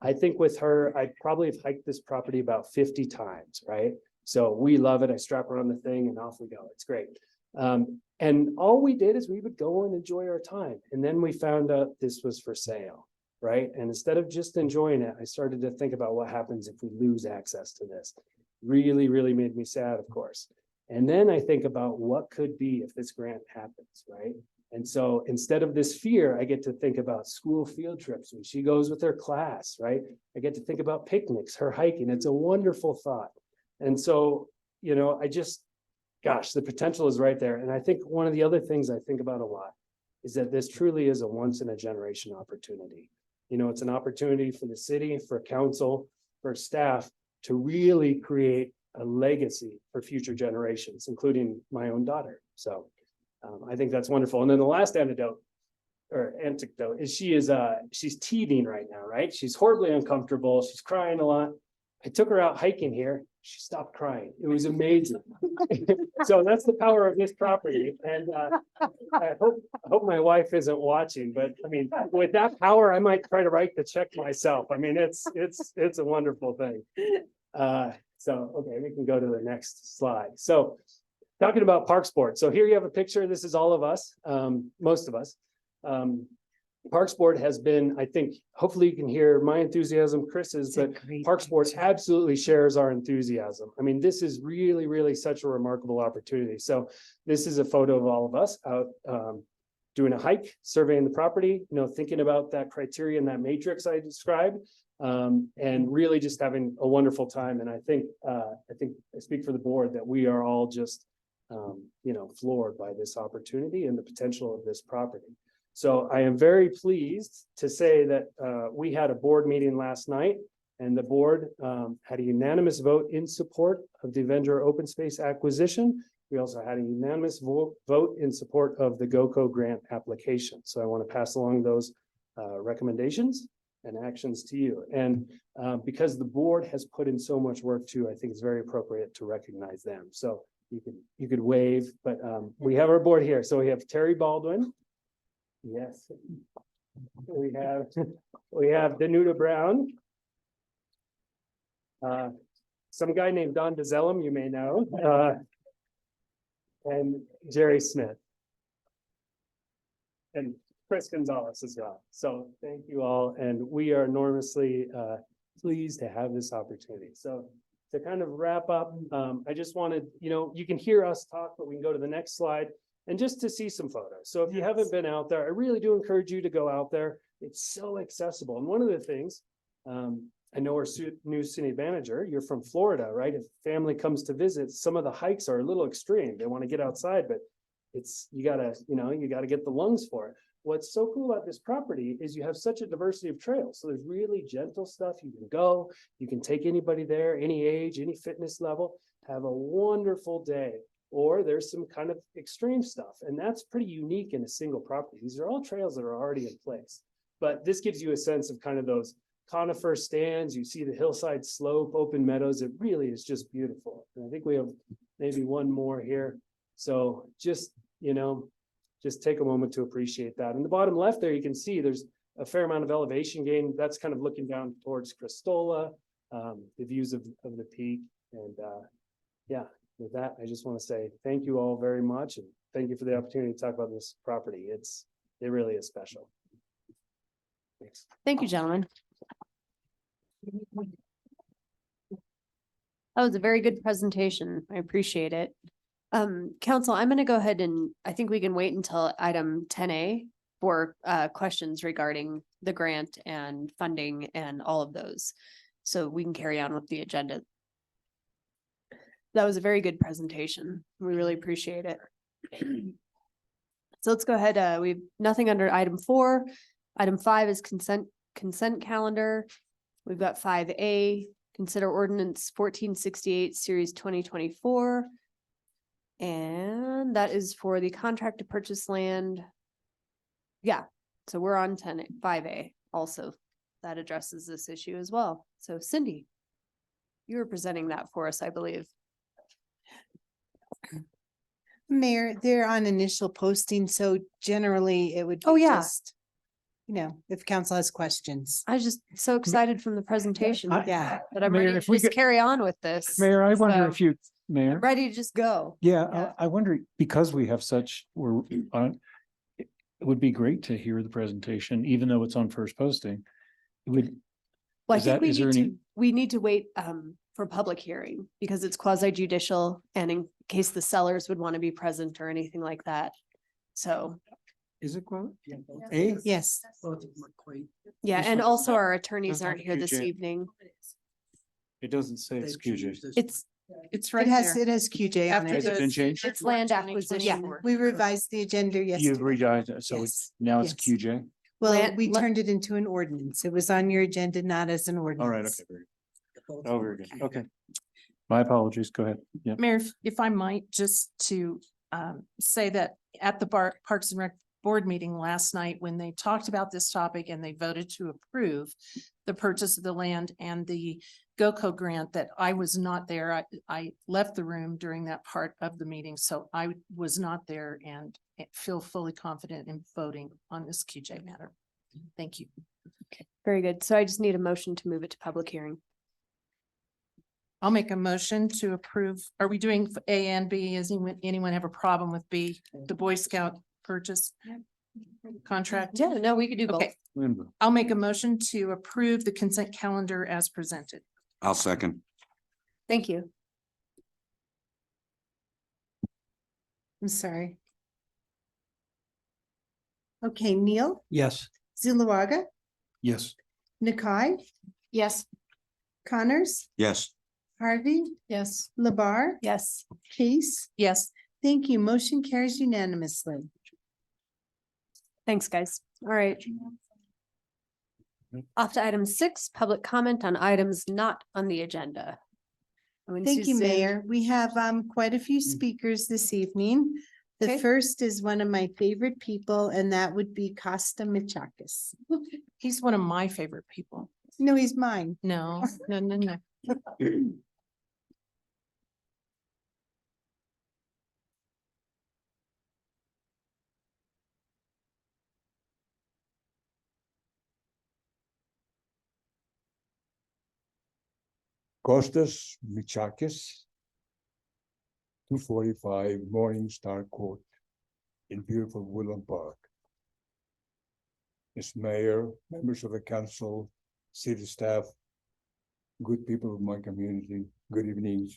I think with her, I probably have hiked this property about 50 times, right? So we love it. I strap her on the thing and off we go. It's great. And all we did is we would go and enjoy our time. And then we found out this was for sale, right? And instead of just enjoying it, I started to think about what happens if we lose access to this. Really, really made me sad, of course. And then I think about what could be if this grant happens, right? And so instead of this fear, I get to think about school field trips when she goes with her class, right? I get to think about picnics, her hiking. It's a wonderful thought. And so, you know, gosh, the potential is right there. And I think one of the other things I think about a lot is that this truly is a once in a generation opportunity. You know, it's an opportunity for the city, for council, for staff to really create a legacy for future generations, including my own daughter. So I think that's wonderful. And then the last anecdote is she's teething right now, right? She's horribly uncomfortable. She's crying a lot. I took her out hiking here. She stopped crying. It was amazing. So that's the power of this property. And I hope my wife isn't watching, but I mean, with that power, I might try to write the check myself. I mean, it's a wonderful thing. So, okay, we can go to the next slide. So talking about Parks Board. So here you have a picture. This is all of us, most of us. Parks Board has been, I think, hopefully you can hear my enthusiasm, Chris's, but Parks Board absolutely shares our enthusiasm. I mean, this is really, really such a remarkable opportunity. So this is a photo of all of us out doing a hike, surveying the property, you know, thinking about that criteria and that matrix I described, and really just having a wonderful time. And I think I speak for the board that we are all just, you know, floored by this opportunity and the potential of this property. So I am very pleased to say that we had a board meeting last night, and the board had a unanimous vote in support of the Avenger open space acquisition. We also had a unanimous vote in support of the GoCo grant application. So I want to pass along those recommendations. and actions to you. And because the board has put in so much work too, I think it's very appropriate to recognize them. So you could wave, but we have our board here. So we have Terry Baldwin. Yes. We have Danuta Brown. Some guy named Don DeZellum, you may know, and Jerry Smith. And Chris Gonzalez as well. So thank you all, and we are enormously pleased to have this opportunity. So to kind of wrap up, I just wanted, you can hear us talk, but we can go to the next slide and just to see some photos. So if you haven't been out there, I really do encourage you to go out there. It's so accessible. And one of the things, I know our new city manager, you're from Florida, right? If family comes to visit, some of the hikes are a little extreme. They want to get outside, but you gotta get the lungs for it. What's so cool about this property is you have such a diversity of trails. So there's really gentle stuff. You can go, you can take anybody there, any age, any fitness level, have a wonderful day. Or there's some kind of extreme stuff, and that's pretty unique in a single property. These are all trails that are already in place. But this gives you a sense of kind of those conifer stands. You see the hillside slope, open meadows. It really is just beautiful. And I think we have maybe one more here. So just take a moment to appreciate that. In the bottom left there, you can see there's a fair amount of elevation gain. That's kind of looking down towards Cristola, the views of the peak. And with that, I just want to say thank you all very much. And thank you for the opportunity to talk about this property. It really is special. Thanks. Thank you, gentlemen. That was a very good presentation. I appreciate it. Council, I'm going to go ahead and I think we can wait until item 10A for questions regarding the grant and funding and all of those. So we can carry on with the agenda. That was a very good presentation. We really appreciate it. So let's go ahead. We have nothing under item 4. Item 5 is consent calendar. We've got 5A, consider ordinance 1468 series 2024. And that is for the contract to purchase land. Yeah, so we're on 5A also. That addresses this issue as well. So Cindy, you were presenting that for us, I believe. Mayor, they're on initial posting, so generally it would. Oh, be yeah. just, if council has questions. I was just so excited from the presentation. Yeah. That I'm Mayor, ready to if we just could- carry on with this. Mayor, I wonder So, if you, I'm Mayor, ready to just go. yeah, I wonder, because we have we're on, it would be great to hear the presentation, even though it's on first posting. It would, Well, I Is think that- is there any- we need to wait for public hearing because it's quasi judicial and in case the sellers would want to be present or anything like that. So, Is it quote? Yes. yeah, Just and like- also our attorneys Doesn't aren't have here this QJ. evening. it doesn't say it's QJ. It's It has QJ on Has it been it. changed? It's land acquisition. Yeah, we revised the agenda You've yesterday. redone it, so Yes, now it's yes. QJ? Well, Land- we la- turned it into an ordinance. It was on your agenda, not as an ordinance. All right, okay. Very good, okay. My apologies, go ahead. Yeah. Mayor, if I might, just to say that at the Parks and Rec board meeting last night, when they talked about this topic and they voted to approve the purchase of the land and the GOCO grant, that I was not there. I left the room during that part of the meeting, so I was not there and feel fully confident in voting on this QJ matter. Thank you. Very good. So I just need a motion to move it to public hearing. I'll make a motion to approve. Are we doing A and B? Does anyone have a problem with B, the Boy Scout purchase contract? Yeah, no, we could do both. Okay, I'll make a motion to approve the consent calendar as presented. I'll second. Thank you. I'm sorry. Okay, Neil, Yes. Zulawaga, Yes. Nakai, Yes. Connors, Yes. Harvey, Yes. Labar, Yes. Case. Yes. Thank you. Motion carries unanimously. Thanks, guys. All right. Off to item 6, public comment on items not on the agenda. Thank you, Mayor. We have quite a few speakers this evening. The Okay. first is one of my favorite people, and that would be Costa Michakis. He's one of my favorite people. No, he's mine. No, no. Costas Michakis, 245 Morningstar Court in beautiful Woodland Park. Ms. Mayor, members of the council, city staff, good people of my community, good evening.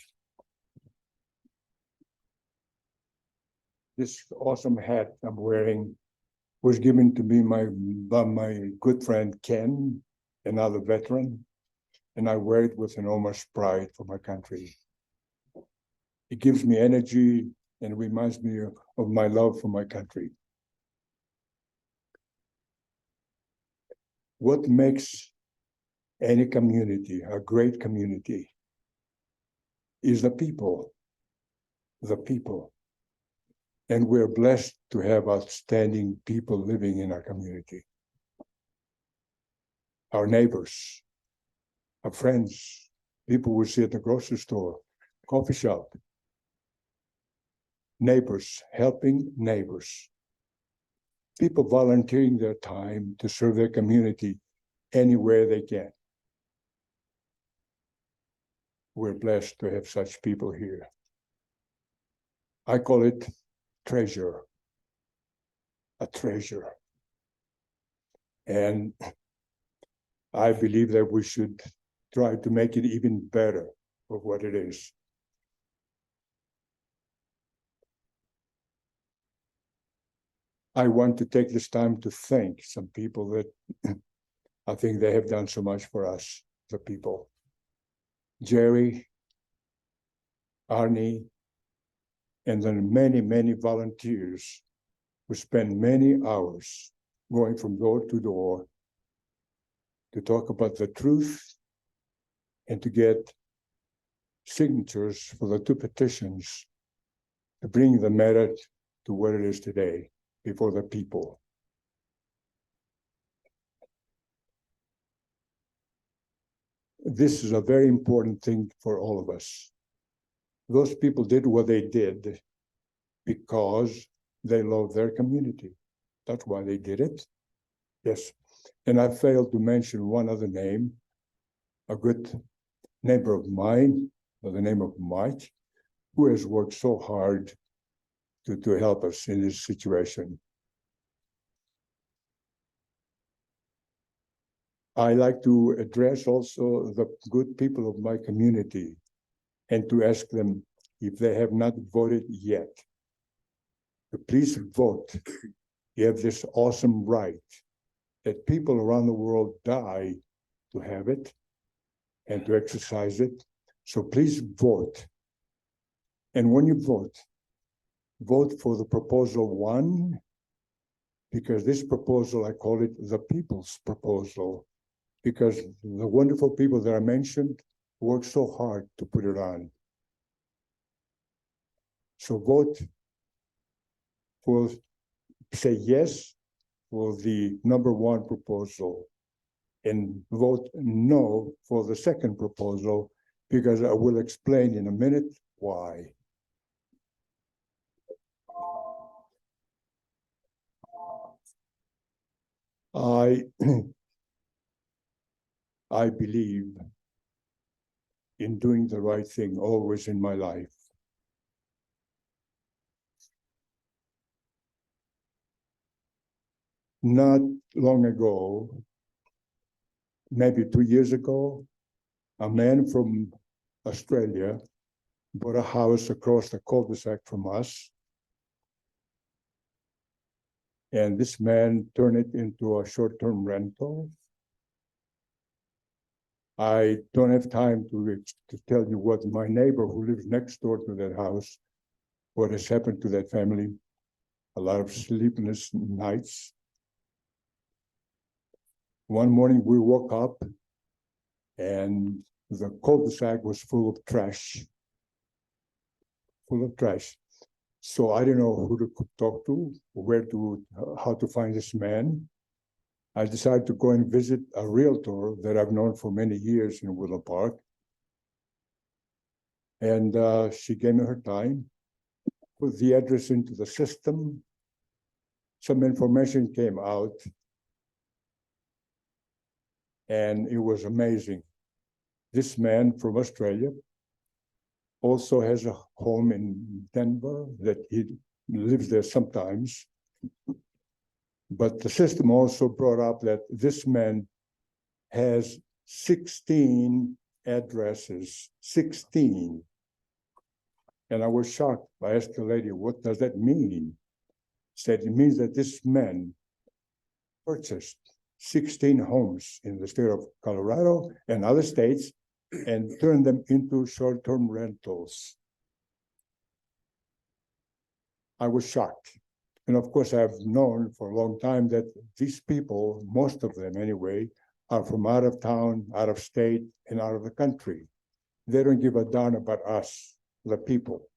This awesome hat I'm wearing was given to me by my good friend Ken, another veteran, and I wear it with enormous pride for my country. It gives me energy and reminds me of my love for my country. What makes any community a great community is the people. And we're blessed to have outstanding people living in our community. Our neighbors, our friends, people we see at the grocery store, coffee shop. Neighbors, helping neighbors. People volunteering their time to serve their community anywhere they can. We're blessed to have such people here. I call it treasure, a treasure. And I believe that we should try to make it even better of what it is. I want to take this time to thank some people that I think they have done so much for us, the people. Jerry, Arnie, and then many, many volunteers who spend many hours going from door to door to talk about the truth and to get signatures for the 2 petitions to bring the matter to where it is today before the people. This is a very important thing for all of us. Those people did what they did because they love their community. That's why they did it. Yes. And I failed to mention one other name, a good neighbor of mine by the name of Mike, who has worked so hard to help us in this situation. I like to address also the good people of my community and to ask them if they have not voted yet, to please vote. You have this awesome right that people around the world die to have it and to exercise it. So please vote. And when you vote for the proposal 1, because this proposal, I call it the people's proposal, because the wonderful people that I mentioned worked so hard to put it on. So vote for, say yes for the number 1 proposal and vote no for the second proposal, because I will explain in a minute why. I believe in doing the right thing always in my life. Not long ago, maybe 2 years ago, a man from Australia bought a house across the cul-de-sac from us. And this man turned it into a short-term rental. I don't have time to tell you what my neighbor who lives next door to that house, what has happened to that family. A lot of sleepless nights. One morning we woke up and the cul-de-sac was full of trash. Full of trash. So I didn't know who to talk to, how to find this man. I decided to go and visit a realtor that I've known for many years in Woodland Park. And she gave me her time, put the address into the system. Some information came out. And it was amazing. This man from Australia also has a home in Denver that he lives there sometimes. But the system also brought up that this man has 16 addresses, 16. And I was shocked. I asked the lady, what does that mean? Said it means that this man purchased 16 homes in the state of Colorado and other states and turned them into short-term rentals. I was shocked. And of course, I've known for a long time that these people, most of them anyway, are from out of town, out of state, and out of the country. They don't give a darn about us, the people,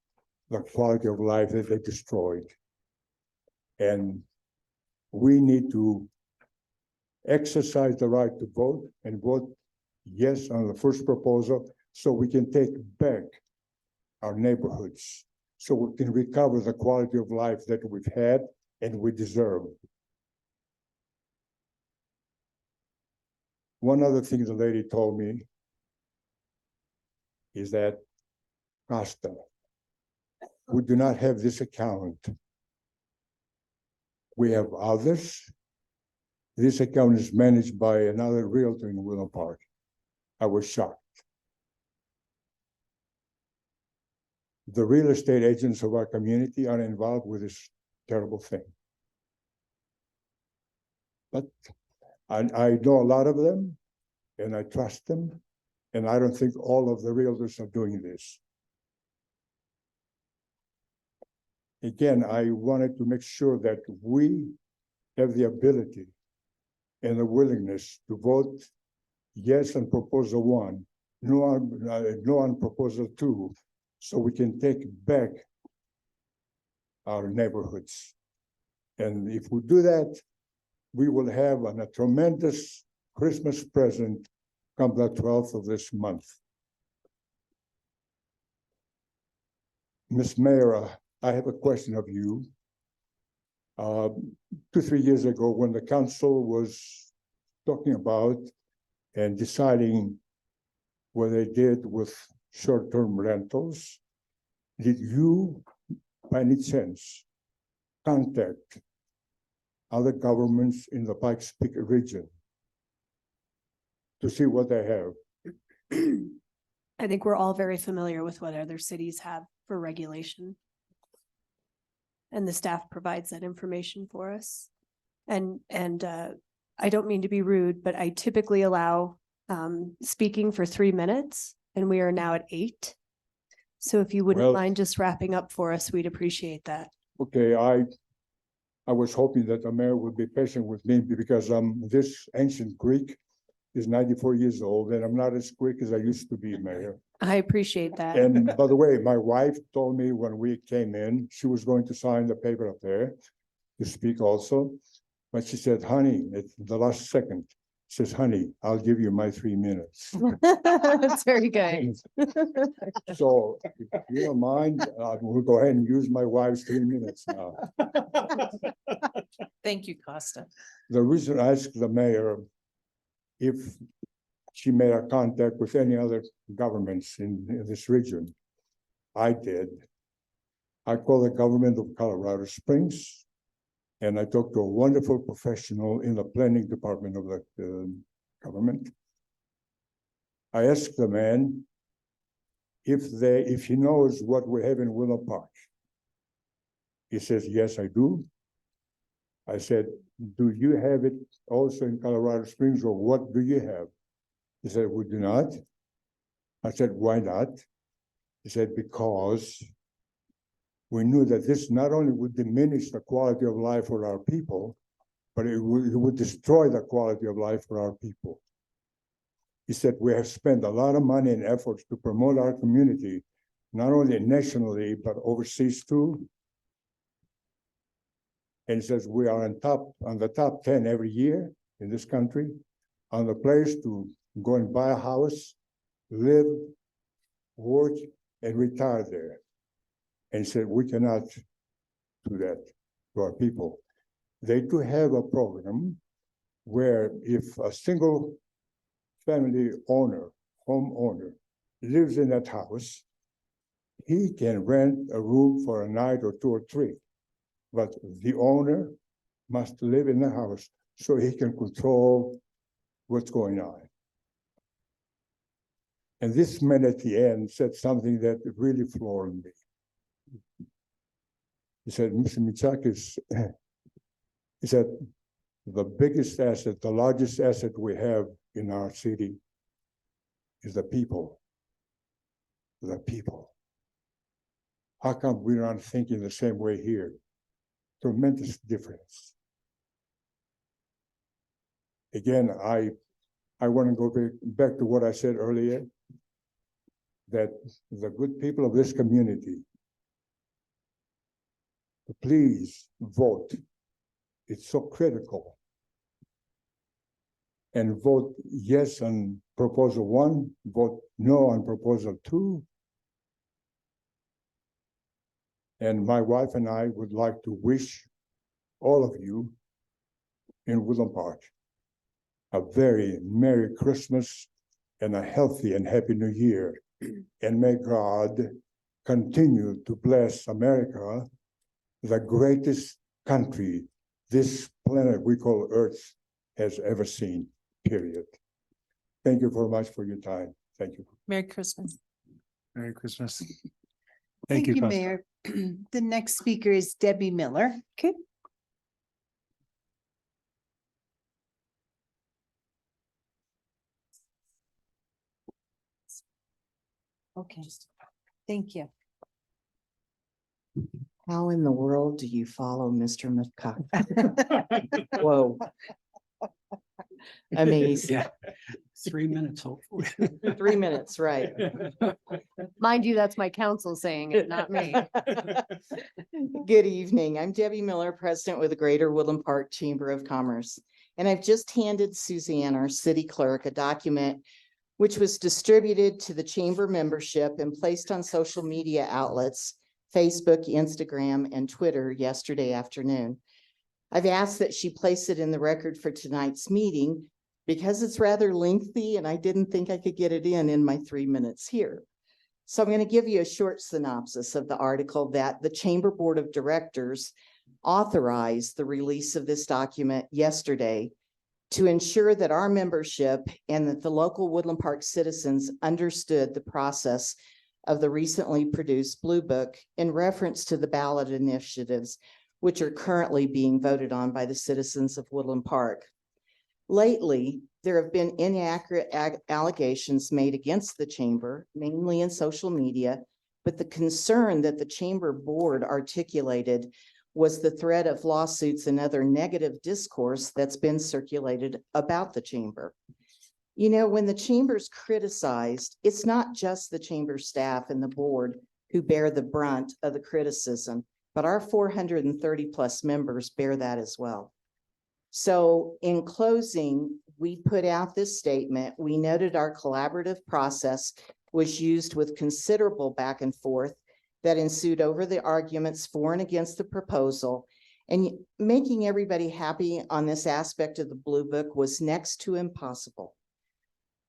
the quality of life that they destroyed. And we need to exercise the right to vote and vote yes on the first proposal so we can take back our neighborhoods, so we can recover the quality of life that we've had and we deserve. One other thing the lady told me is that, Costa, we do not have this account. We have others. This account is managed by another realtor in Woodland Park. I was shocked. The real estate agents of our community are involved with this terrible thing. But I know a lot of them, and I trust them, and I don't think all of the realtors are doing this. Again, I wanted to make sure that we have the ability and the willingness to vote yes on proposal 1, no on proposal 2, so we can take back our neighborhoods. And if we do that, we will have a tremendous Christmas present come the 12th of this month. Ms. Mayor, I have a question of you. 2-3 years ago, when the council was talking about and deciding what they did with short-term rentals, did you, by any chance, contact other governments in the Pikes Peak region to see what they have? I think we're all very familiar with what other cities have for regulation. And the staff provides that information for us. And I don't mean to be rude, but I typically allow speaking for 3 minutes, and we are now at 8. So if you wouldn't Well, mind just wrapping up for us, we'd appreciate that. Okay, I was hoping that the mayor would be patient with me because this ancient Greek is 94 years old and I'm not as quick as I used to be, Mayor. I appreciate that. And by the way, my wife told me when we came in, she was going to sign the paper up there to speak also. But she said, honey, at the last second, says, honey, I'll give you my 3 minutes. That's very good. So if you don't mind, we'll go ahead and use my wife's 3 minutes now. Thank you, Costa. The reason I asked the mayor if she made a contact with any other governments in this region, I did. I called the government of Colorado Springs, and I talked to a wonderful professional in the planning department of the government. I asked the man if he knows what we have in Willow Park. He says, yes, I do. I said, do you have it also in Colorado Springs, or what do you have? He said, we do not. I said, why not? He said, because we knew that this not only would diminish the quality of life for our people, but it would destroy the quality of life for our people. He said, we have spent a lot of money and efforts to promote our community, not only nationally, but overseas too. And he says, we are on the top 10 every year. in this country on the place to go and buy a house, live, work, and retire there. And said, we cannot do that to our people. They do have a program where if a single family owner, homeowner, lives in that house, he can rent a room for a night or two or three. But the owner must live in the house so he can control what's going on. And this man at the end said something that really floored me. He said, Mr. Mitsakis, he said, the biggest asset, the largest asset we have in our city is the people. The people. How come we're not thinking the same way here? Tremendous difference. Again, I want to go back to what I said earlier, that the good people of this community, please vote. It's so critical. And vote yes on proposal 1, vote no on proposal 2. And my wife and I would like to wish all of you in Woodland Park a very Merry Christmas and a healthy and happy New Year. And may God continue to bless America, the greatest country this planet we call Earth has ever seen, period. Thank you very much for your time. Thank you. Merry Christmas. Merry Christmas. Thank you, Constance. Mayor. The next speaker is Debbie Miller. Okay. Okay, thank you. How in the world do you follow Mr. McCoy? Whoa. Amazing. Yeah, 3 minutes, hopefully. 3 minutes, right. Mind you, that's my counsel saying it, not me. Good evening. I'm Debbie Miller, President with the Greater Woodland Park Chamber of Commerce. And I've just handed Suzanne, our city clerk, a document which was distributed to the chamber membership and placed on social media outlets, Facebook, Instagram, and Twitter yesterday afternoon. I've asked that she place it in the record for tonight's meeting because it's rather lengthy and I didn't think I could get it in my 3 minutes here. So I'm going to give you a short synopsis of the article that the Chamber Board of Directors authorized the release of this document yesterday to ensure that our membership and that the local Woodland Park citizens understood the process of the recently produced Blue Book in reference to the ballot initiatives which are currently being voted on by the citizens of Woodland Park. Lately, there have been inaccurate allegations made against the chamber, mainly in social media, but the concern that the chamber board articulated was the threat of lawsuits and other negative discourse that's been circulated about the chamber. You know, when the chamber's criticized, it's not just the chamber staff and the board who bear the brunt of the criticism, but our 430 plus members bear that as well. So in closing, we put out this statement. We noted our collaborative process was used with considerable back and forth that ensued over the arguments for and against the proposal, and making everybody happy on this aspect of the Blue Book was next to impossible.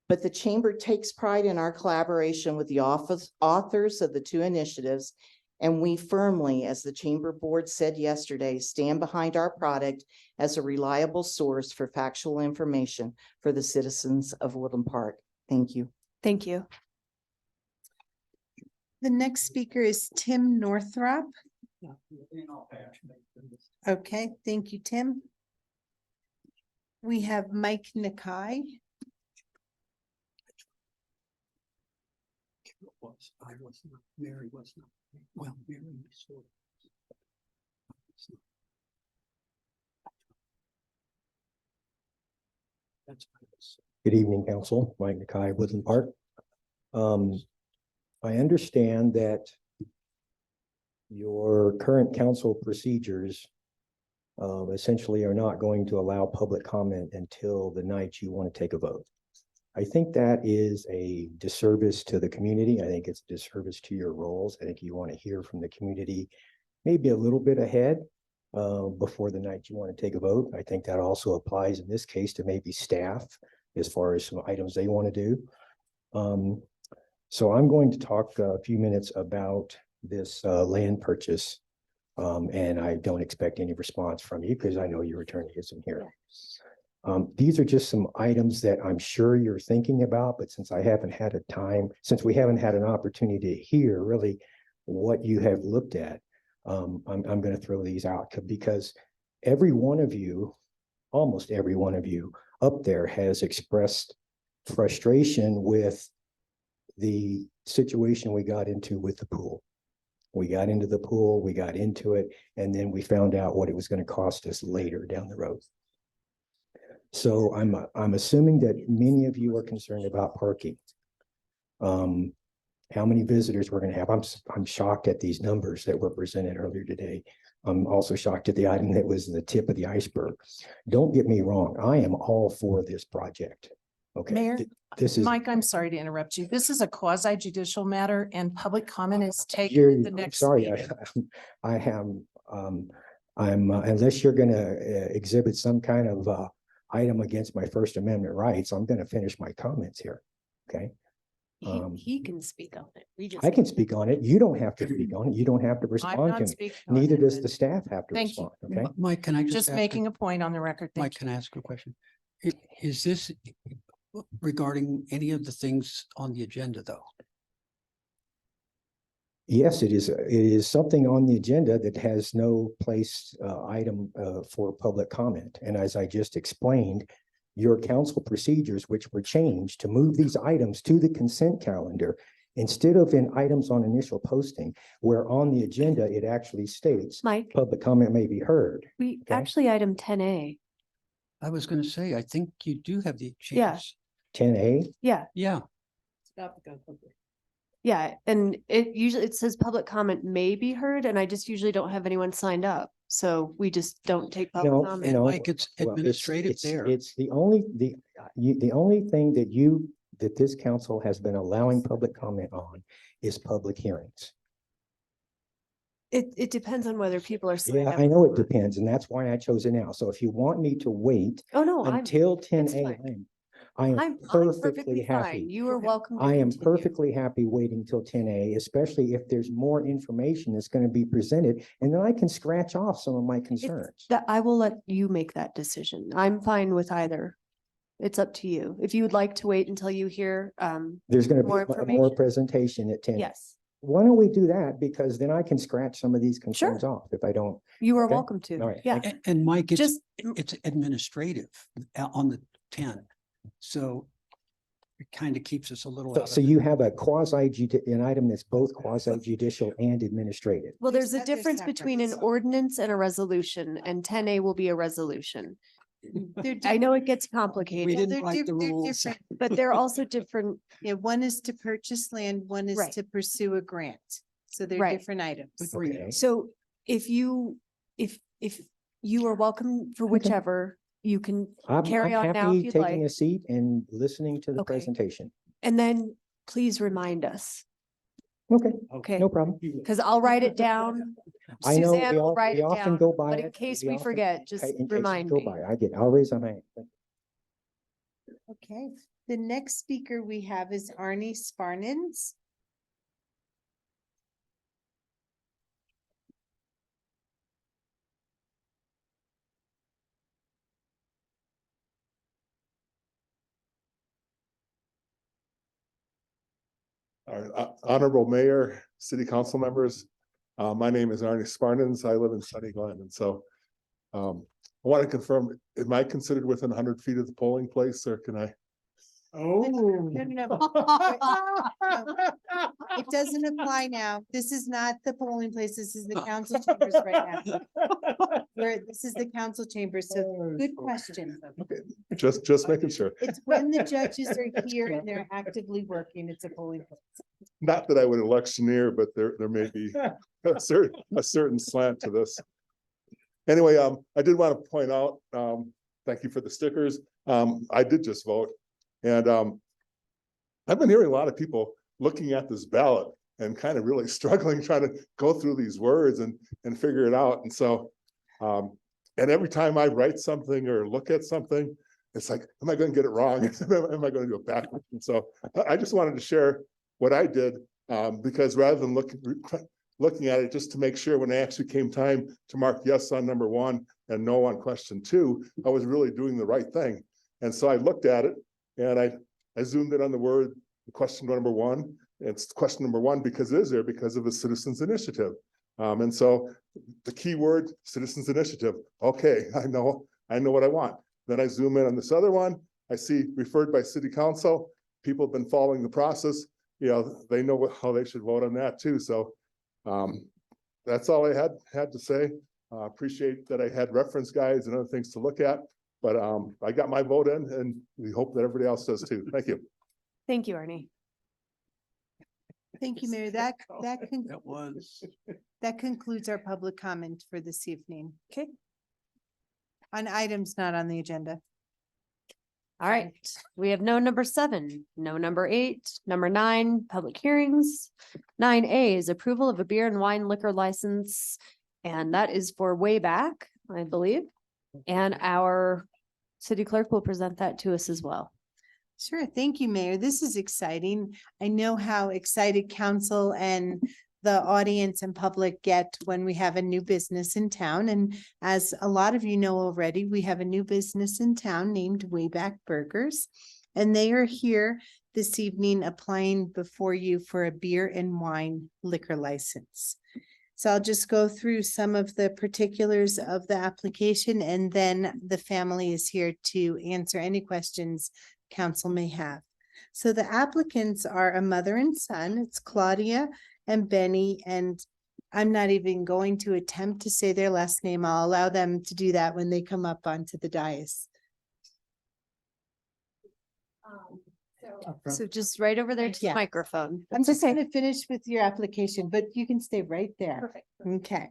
But the chamber takes pride in our collaboration with the authors of the 2 initiatives, and we firmly, as the chamber board said yesterday, stand behind our product as a reliable source for factual information for the citizens of Woodland Park. Thank you. Thank you. The next speaker is Tim Northrop. Okay, thank you, Tim. We have Mike Nakai. I was not, Mary was not. Well, Mary sort of. Good evening, Council. Mike Nakai, Woodland Park. I understand that your current council procedures essentially are not going to allow public comment until the night you want to take a vote. I think that is a disservice to the community. I think it's a disservice to your roles. I think you want to hear from the community maybe a little bit ahead before the night you want to take a vote. I think that also applies in this case to maybe staff as far as some items they want to do. So I'm going to talk a few minutes about this land purchase. And I don't expect any response from you because I know your attorney isn't here. These are just some items that I'm sure you're thinking about, but since we haven't had an opportunity to hear really what you have looked at, I'm going to throw these out because every one of you, almost every one of you up there has expressed frustration with the situation we got into with the pool. We got into the pool, we got into it, and then we found out what it was going to cost us later down the road. So I'm assuming that many of you are concerned about parking. How many visitors we're going to have? I'm shocked at these numbers that were presented earlier today. I'm also shocked at the item that was the tip of the iceberg. Don't get me wrong, I am all for this project. Okay. Mayor, This is Mike, I'm sorry to interrupt you. This is a quasi judicial matter and public comment is taken at the I'm next sorry, meeting. I am, unless you're gonna exhibit some kind of item against my First Amendment rights, I'm gonna finish my comments here, okay? He can speak on it. We just. I can speak on it. You don't have to speak on it. You don't have to I'm respond to not me. speaking on Neither it, does but the staff have to Thank you. respond, okay? Mike, can I Just making a point on the record. Thank Mike, can I ask a question? Is this regarding any of the things on the agenda, though? Yes, it is something on the agenda that has no place item for public comment. And as I just explained, your council procedures, which were changed to move these items to the consent calendar instead of in items on initial posting, where on the agenda, it actually states Mike, public comment may be heard. we Okay. actually item 10A. I was going to say, I think you do have the Yeah. changes. 10A, Yeah, Yeah. yeah. And it says public comment may be heard and I just usually don't have anyone signed up. So we just don't take public no, comment. no. Mike, it's Well, administrative there. It's the only thing that this council has been allowing public comment on is public hearings. It depends on whether people are signed Yeah, up. I know it or- depends, and that's why I chose it now. So if you want me to wait Oh, no, until ten it's fine. AM, I am I'm perfectly perfectly fine. happy. You are welcome. to I am continue. perfectly happy waiting till 10A, especially if there's more information that's going to be presented, and then I can scratch off some of my concerns. That I will let you make that decision. I'm fine with either. It's up to you. If you would like to wait until you hear, There's going to be more more information. presentation at 10. yes, Why don't we do that? Because then I can scratch some of these concerns off if I don't. you are Okay. welcome to. All right. Yeah, And Mike, just, it's administrative on the 10. So it kind of keeps us a little. out of So it. you have an item that's both quasi judicial and administrative. well, there's a They're difference between an separate. ordinance and a resolution and 10A will be a resolution. They're I know it gets We complicated, didn't they're write the diff- they're rules. different. but they're also different. Yeah, one is to purchase land, one is Right. to pursue a grant. So they're Right. different items. Okay. So if you are welcome for whichever, you can I'm carry on now happy if you'd taking a like. seat and listening to the Okay. presentation. And then please remind us, Okay, okay? no problem. Because I'll write it down. I know Suzanne will write we it often down, go by but in it, case we we often- forget, just Okay, in case you remind go me. by, I'll raise my hand. Okay, the next speaker we have is Arnie Sparnans. Honorable Mayor, City Council members, my name is Arnie Sparnans. I live in Sunny Glen, and so I want to confirm, am I considered within 100 feet of the polling place, or can I? No, no, no. It doesn't apply now. This is not the polling place. This is the council chambers right now. This is the council chambers. So good question. Okay, just making sure. It's when the judges are here and they're actively working, it's a polling place. Not that I would electioneer, but there may be a certain slant to this. Anyway, I did want to point out, thank you for the stickers. I did just vote. And I've been hearing a lot of people looking at this ballot and kind of really struggling, trying to go through these words and figure it out. And so, and every time I write something or look at something, it's like, am I going to get it wrong? Am I going to do it backwards? And so I just wanted to share what I did, because rather than looking at it just to make sure when it actually came time to mark yes on number 1 and no on question 2, I was really doing the right thing. And so I looked at it and I zoomed in on the word question number 1. It's question number 1 because it is there because of the Citizens Initiative. And so the key word, Citizens Initiative. Okay, I know what I want. Then I zoom in on this other one. I see referred by City Council. People have been following the process. You know, they know how they should vote on that too. So that's all I had to say. Appreciate that I had reference guides and other things to look at, but I got my vote in and we hope that everybody else does too. Thank you. Thank you, Arnie. Thank you, Mayor. That concludes our public comment for this evening. Okay. On items not on the agenda. All right, we have no number 7, no number 8, number 9, public hearings. 9A is approval of a beer and wine liquor license, and that is for way back, I believe. And our city clerk will present that to us as well. Sure. Thank you, Mayor. This is exciting. I know how excited council and the audience and public get when we have a new business in town. And as a lot of you know already, we have a new business in town named Wayback Burgers. And they are here this evening applying before you for a beer and wine liquor license. So I'll just go through some of the particulars of the application, and then the family is here to answer any questions council may have. So the applicants are a mother and son. It's Claudia and Benny, and I'm not even going to attempt to say their last name. I'll allow them to do that when they come up onto the dais. So just right over there to the Yeah. microphone. I'm just going to finish with your application, but you can stay right there. Perfect. Okay.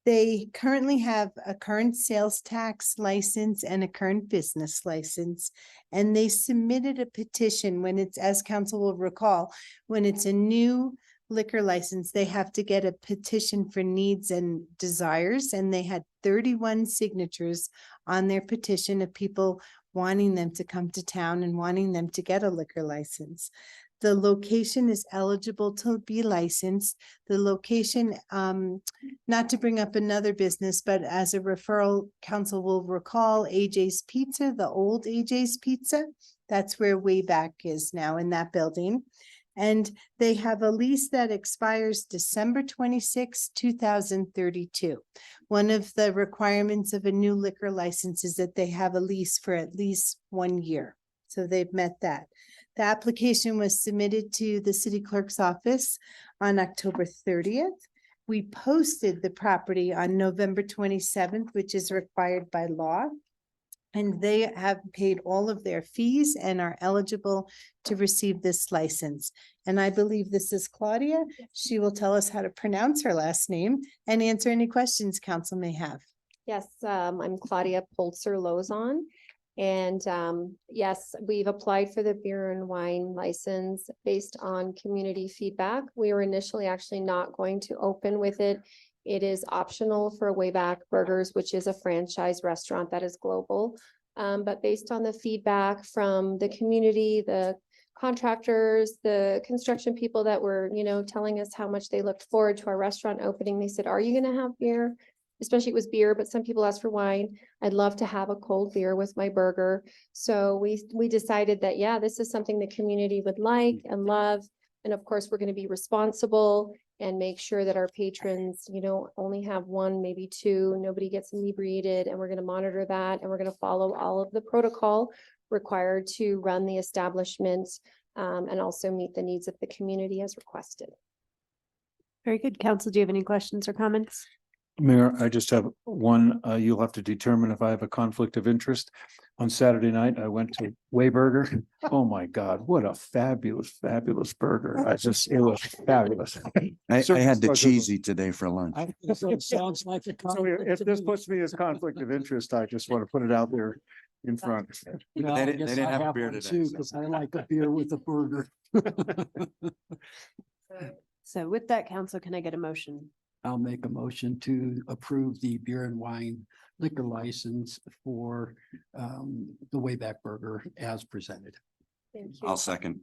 They currently have a current sales tax license and a current business license. And they submitted a petition when it's, as council will recall, when it's a new liquor license, they have to get a petition for needs and desires. And they had 31 signatures on their petition of people wanting them to come to town and wanting them to get a liquor license. The location is eligible to be licensed. The location, not to bring up another business, but as a referral, council will recall AJ's Pizza, the old AJ's Pizza. That's where Wayback is now, in that building. And they have a lease that expires December 26, 2032. One of the requirements of a new liquor license is that they have a lease for at least 1 year. So they've met that. The application was submitted to the city clerk's office on October 30th. We posted the property on November 27th, which is required by law. And they have paid all of their fees and are eligible to receive this license. And I believe this is Claudia. She will tell us how to pronounce her last name and answer any questions council may have. Yes, I'm Claudia Polzer Lozon. And yes, we've applied for the beer and wine license based on community feedback. We were initially actually not going to open with it. It is optional for Wayback Burgers, which is a franchise restaurant that is global. But based on the feedback from the community, the contractors, the construction people that were, telling us how much they looked forward to our restaurant opening, they said, are you going to have beer? Especially it was beer, but some people asked for wine. I'd love to have a cold beer with my burger. So we decided that, yeah, this is something the community would like and love. And of course, we're going to be responsible and make sure that our patrons, only have 1, maybe 2, nobody gets inebriated, and we're going to monitor that. And we're going to follow all of the protocol required to run the establishment and also meet the needs of the community as requested. Very good. Council, do you have any questions or comments? Mayor, I just have one, you'll have to determine if I have a conflict of interest. On Saturday night, I went to Wayburger. Oh my God, what a fabulous, fabulous burger. It was fabulous. I had the cheesy today for lunch. Sounds like So if this puts me as conflict of interest, I just want to put it out there in front. They didn't have a beer today. so. I like a beer with a burger. So with that, council, can I get a motion? I'll make a motion to approve the beer and wine liquor license for the Wayback Burger as presented. Thank you. I'll second.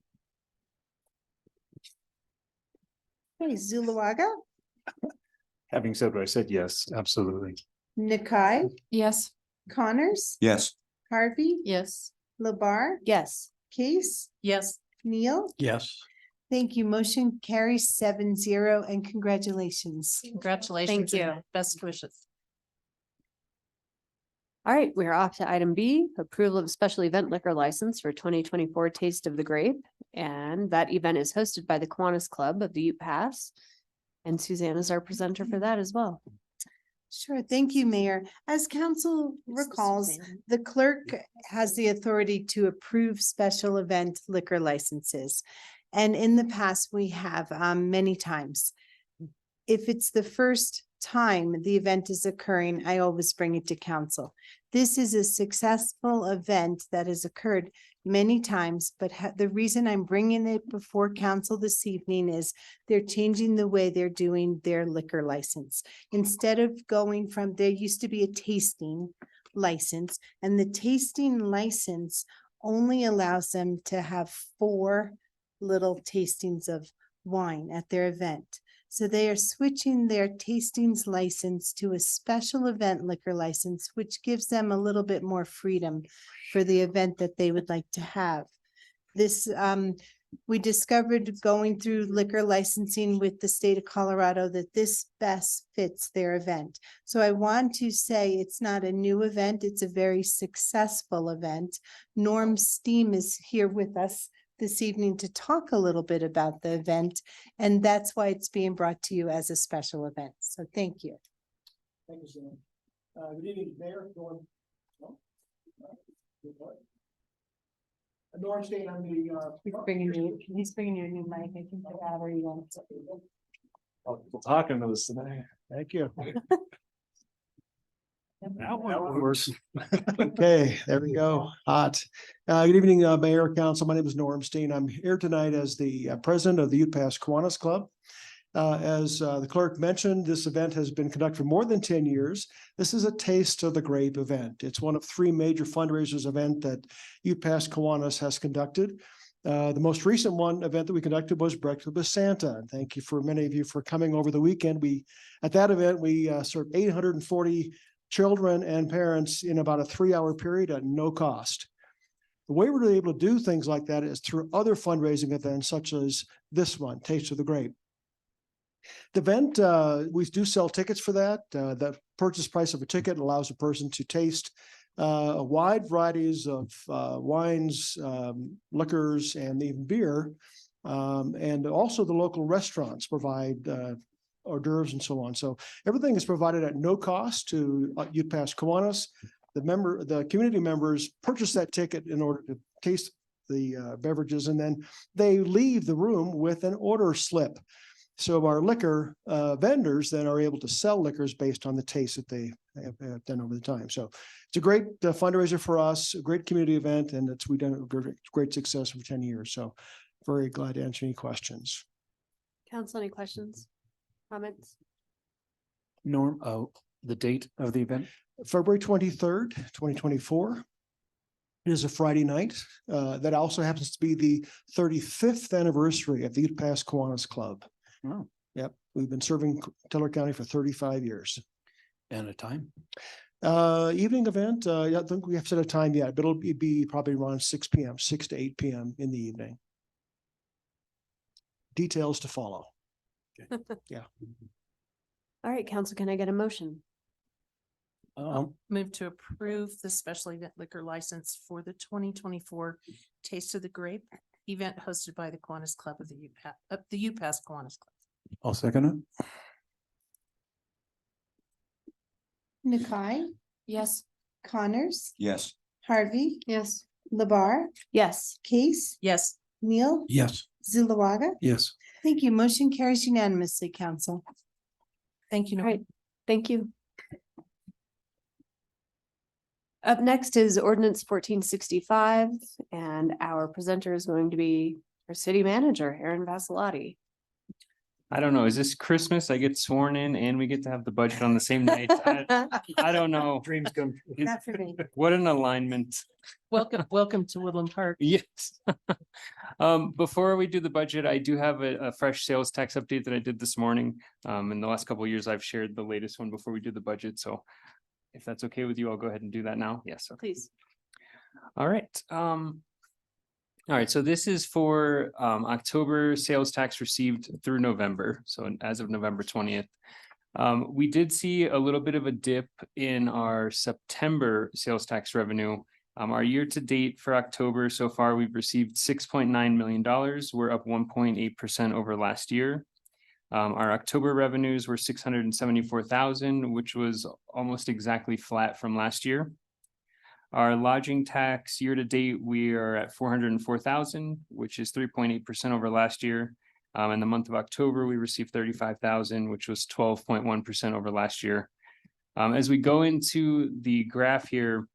Hey, Zulawaga, Having said what I said, yes, absolutely. Nakai, Yes. Connors, Yes. Harvey, Yes. Labar, Yes. Case, Yes. Neil. Yes. Thank you. Motion carries 7-0 and congratulations. Congratulations. Thank and you. Best wishes. All right, we're off to item B, approval of special event liquor license for 2024 Taste of the Grape. And that event is hosted by the Kiwanis Club of the Ute Pass. And Suzanne is our presenter for that as well. Sure. Thank you, Mayor. As council recalls, the clerk has the authority to approve special event liquor licenses. And in the past, we have many times. If it's the first time the event is occurring, I always bring it to council. This is a successful event that has occurred many times, but the reason I'm bringing it before council this evening is they're changing the way they're doing their liquor license. Instead of going from, there used to be a tasting license, and the tasting license only allows them to have 4 little tastings of wine at their event. So they are switching their tastings license to a special event liquor license, which gives them a little bit more freedom for the event that they would like to have. This, we discovered going through liquor licensing with the state of Colorado that this best fits their event. So I want to say it's not a new event, it's a very successful event. Norm Steam is here with us this evening to talk a little bit about the event, and that's why it's being brought to you as a special event. So thank you. Thank you, Suzanne. Good evening, Mayor. Norm. Norm Stain, I'm the. He's bringing you a new mic. I think the battery went. Talking to us today. Thank you. That one works. Okay, there we go. Hot. Good evening, Mayor, Council. My name is Norm Steen. I'm here tonight as the president of the Ute Pass Kiwanis Club. As the clerk mentioned, this event has been conducted for more than 10 years. This is a Taste of the Grape event. It's one of 3 major fundraisers event that Ute Pass Kiwanis has conducted. The most recent event that we conducted was Breakfast with Santa. And thank you for many of you for coming over the weekend. At that event, we served 840 children and parents in about a 3-hour period at no cost. The way we're able to do things like that is through other fundraising events such as this one, Taste of the Grape. The event, we do sell tickets for that. The purchase price of a ticket allows a person to taste a wide varieties of wines, liquors, and even beer. And also the local restaurants provide hors d'oeuvres and so on. So everything is provided at no cost to Ute Pass Kiwanis. The community members purchase that ticket in order to taste the beverages, and then they leave the room with an order slip. So our liquor vendors then are able to sell liquors based on the taste that they have done over the time. So it's a great fundraiser for us, a great community event, and we've done a great success for 10 years. So very glad to answer any questions. Council, any questions, comments? Norm, the date of the event? February 23rd, 2024. It is a Friday night. That also happens to be the 35th anniversary of the Ute Pass Kiwanis Club. Oh. Yep, we've been serving Teller County for 35 years. And a time? Evening event, I don't think we have set a time yet, but it'll be probably around 6 p.m., 6 to 8 p.m. in the evening. Details to follow. Yeah. All right, council, can I get a motion? Move to approve the special event liquor license for the 2024 Taste of the Grape event hosted by the Kiwanis Club of the Ute Pass Kiwanis Club. I'll second it. Nakai, Yes. Connors, Yes. Harvey, Yes. Labar, Yes. Case, Yes. Neil, Yes. Zulawaga. Yes. Thank you. Motion carries unanimously, council. Thank you. All right, thank you. Up next is ordinance 1465, and our presenter is going to be our city manager, Aaron Vasilati. I don't know, is this Christmas? I get sworn in and we get to have the budget on the same night. I don't know. Dreams come true. Not for me. What an alignment. Welcome to Woodland Park. Yes. Before we do the budget, I do have a fresh sales tax update that I did this morning. In the last couple of years, I've shared the latest one before we do the budget, so if that's okay with you, I'll go ahead and do that now. Yes, okay. Please. All right. All right, so this is for October sales tax received through November, so as of November 20th. We did see a little bit of a dip in our September sales tax revenue. Our year to date for October so far, we've received $6.9 million. We're up 1.8% over last year. Our October revenues were $674,000, which was almost exactly flat from last year. Our lodging tax year to date, we are at $404,000, which is 3.8% over last year. In the month of October, we received $35,000, which was 12.1% over last year. As we go into the graph here,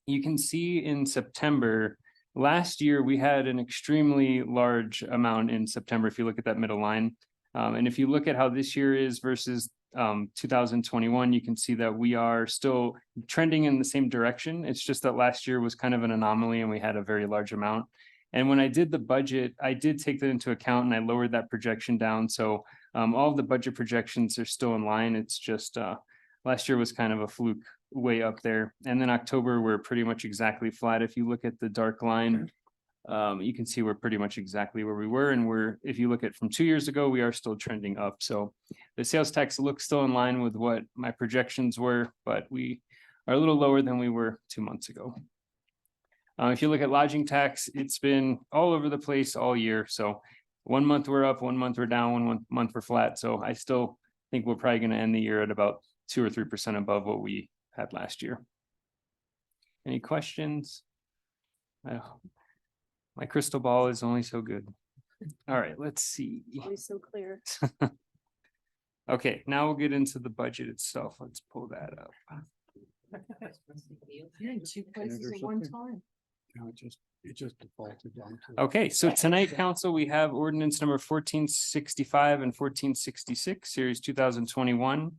you can see in September, last year, we had an extremely large amount in September, if you look at that middle line. And if you look at how this year is versus 2021, you can see that we are still trending in the same direction. It's just that last year was kind of an anomaly and we had a very large amount. And when I did the budget, I did take that into account and I lowered that projection down. So all of the budget projections are still in line. It's just last year was kind of a fluke way up there. And then October, we're pretty much exactly flat. If you look at the dark line, you can see we're pretty much exactly where we were. And if you look at from 2 years ago, we are still trending up. So the sales tax looks still in line with what my projections were, but we are a little lower than we were 2 months ago. If you look at lodging tax, it's been all over the place all year. So 1 month we're up, 1 month we're down, one month we're flat. So I still think we're probably going to end the year at about 2 or 3% above what we had last year. Any questions? My crystal ball is only so good. All right, let's see. Always so clear. Okay, now we'll get into the budget itself. Let's pull that up. You're in two places at one time. No, it just defaulted down to. Okay, so tonight, council, we have ordinance number 1465 and 1466, series 2021.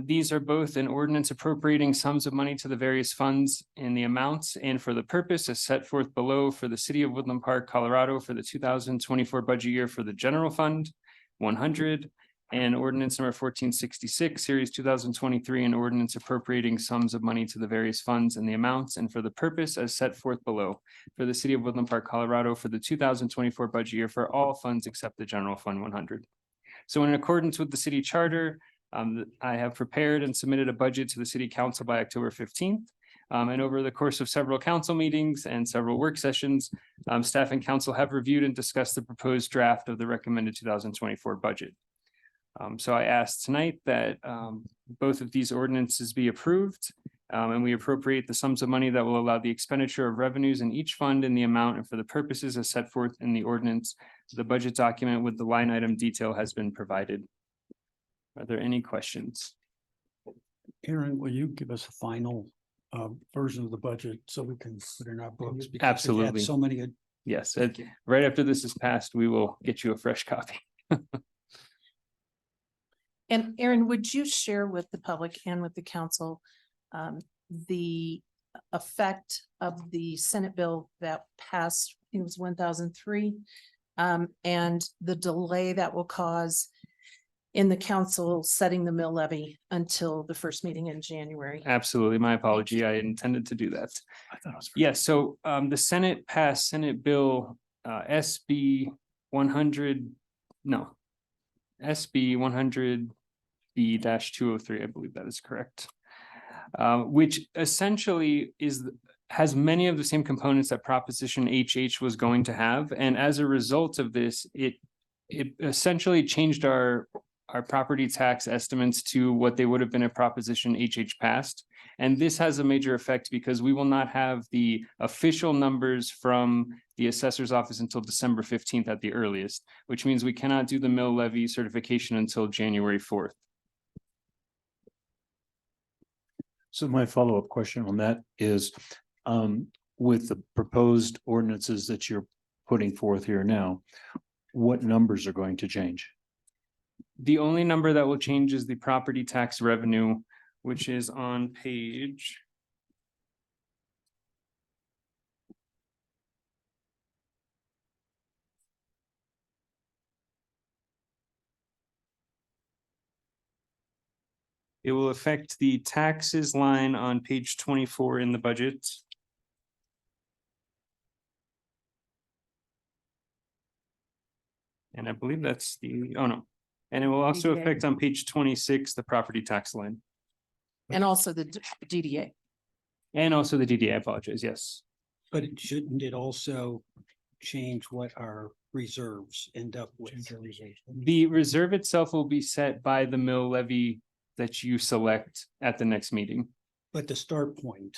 These are both an ordinance appropriating sums of money to the various funds in the amounts and for the purpose as set forth below for the city of Woodland Park, Colorado for the 2024 budget year for the general fund, 100, and ordinance number 1466, series 2023, an ordinance appropriating sums of money to the various funds and the amounts and for the purpose as set forth below for the city of Woodland Park, Colorado for the 2024 budget year for all funds except the general fund 100. So in accordance with the city charter, I have prepared and submitted a budget to the city council by October 15th. And over the course of several council meetings and several work sessions, staff and council have reviewed and discussed the proposed draft of the recommended 2024 budget. So I asked tonight that both of these ordinances be approved and we appropriate the sums of money that will allow the expenditure of revenues in each fund in the amount and for the purposes as set forth in the ordinance. The budget document with the line item detail has been provided. Are there any questions? Aaron, will you give us a final version of the budget so we can put in our books? Because it had Absolutely. So many. Yes, right after this is passed, we will get you a fresh copy. And Aaron, would you share with the public and with the council the effect of the Senate bill that passed, I think it was 1003, and the delay that will cause in the council setting the mill levy until the first meeting in January? Absolutely. My apology. I intended to do that. I thought it was. Yes, so the Senate passed Senate Bill SB 100, no, SB 100B-203, I believe that is correct. Which essentially has many of the same components that Proposition HH was going to have. And as a result of this, it essentially changed our our property tax estimates to what they would have been if Proposition HH passed. And this has a major effect because we will not have the official numbers from the assessor's office until December 15th at the earliest, which means we cannot do the mill levy certification until January 4th. So my follow-up question on that is, with the proposed ordinances that you're putting forth here now, what numbers are going to change? The only number that will change is the property tax revenue, which is on page. It will affect the taxes line on page 24 in the budget. And I believe that's the, oh no. And it will also DDA. affect on page 26, the property tax line. And also the DDA. And also the DDA, I apologize, yes. But shouldn't it also change what our reserves end up with? The reserve itself will be set by the mill levy that you select at the next meeting. But the start point,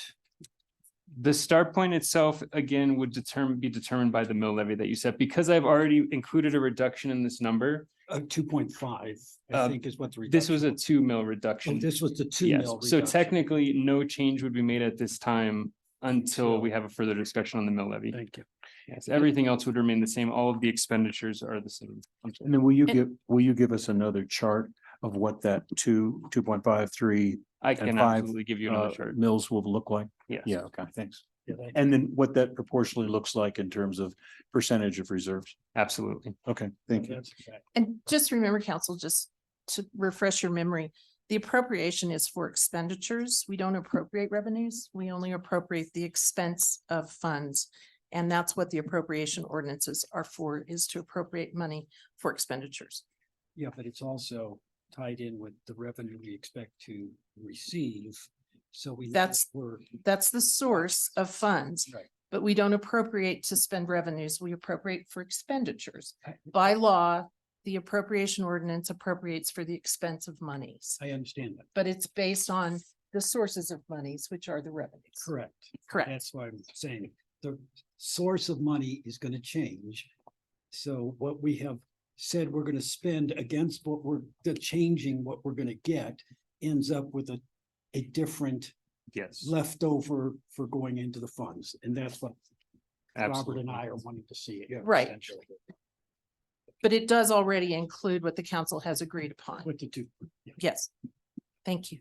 The start point itself, again, would be determined by the mill levy that you set. Because I've already included a reduction in this number. 2.5, I Uh, think is what the. This was a reduction 2 mil reduction. Oh, this was the 2 Yes, mil so reduction. technically, no change would be made at this time until we have a further discussion on the mill levy. Thank you. Yes, everything else would remain the same. All of the expenditures are the same. I'm sorry. And then will you give us another chart of what that 2.5, 3, I and can 5 absolutely give you another chart. mills will look like? Yes. Yeah, okay, thanks. Yeah, thank you. And then what that proportionally looks like in terms of percentage of reserves? Absolutely. Okay, thank you. That's exact. And just remember, council, just to refresh your memory, the appropriation is for expenditures. We don't appropriate revenues. We only appropriate the expense of funds. And that's what the appropriation ordinances are for, is to appropriate money for expenditures. Yeah, but it's also tied in with the revenue we expect to receive. So we. know That's- We're. That's the source of funds. Right. But we don't appropriate to spend revenues. We appropriate for expenditures. By law, the appropriation ordinance appropriates for the expense of monies, I understand that. but it's based on the sources of monies, which are the revenues. Correct. Correct. That's why I'm saying the source of money is going to change. So what we have said we're going to spend against what the changing what we're going to get ends up with a different Yes. leftover for going into the funds. And that's what Robert Absolutely. and I are wanting to see. Right. essentially, But it does already include what the council has agreed upon. With the two. Yes. Thank you.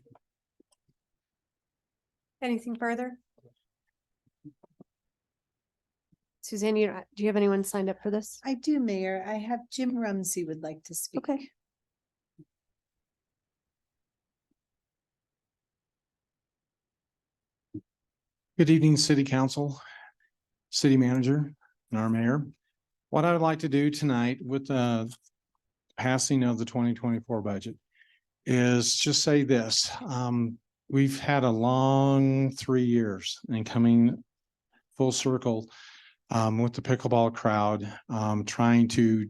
Anything further? Suzanne, do you have anyone signed up for this? I do, Mayor. I have Jim Rumsey would like to speak. Okay. Good evening, City Council, City Manager, and our Mayor. What I would like to do tonight with the passing of the 2024 budget is just say this. We've had a long 3 years and coming full circle with the pickleball crowd, trying to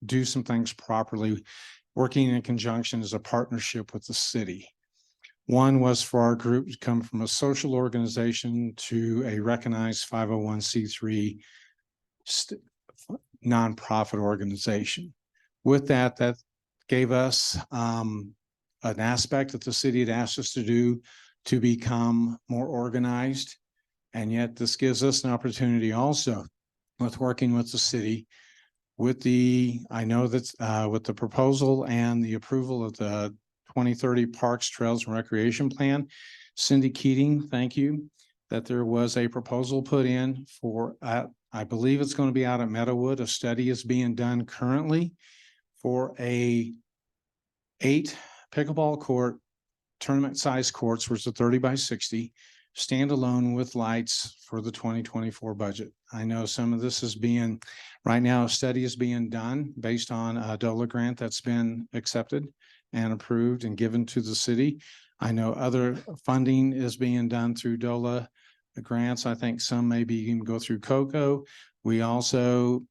do some things properly, working in conjunction as a partnership with the city. One was for our group to come from a social organization to a recognized 501c3 nonprofit organization. With that, that gave us an aspect that the city had asked us to do to become more organized. And yet this gives us an opportunity also with working with the city with I know that with the proposal and the approval of the 2030 Parks, Trails and Recreation Plan. Cindy Keating, thank you, that there was a proposal put in for, I believe it's going to be out at Meadowwood. A study is being done currently for 8 pickleball court, tournament size courts, which are 30 by 60, standalone with lights for the 2024 budget. I know some of this is right now, a study is being done based on a DOLA grant that's been accepted and approved and given to the city. I know other funding is being done through DOLA grants. I think some maybe even go through COCO. We also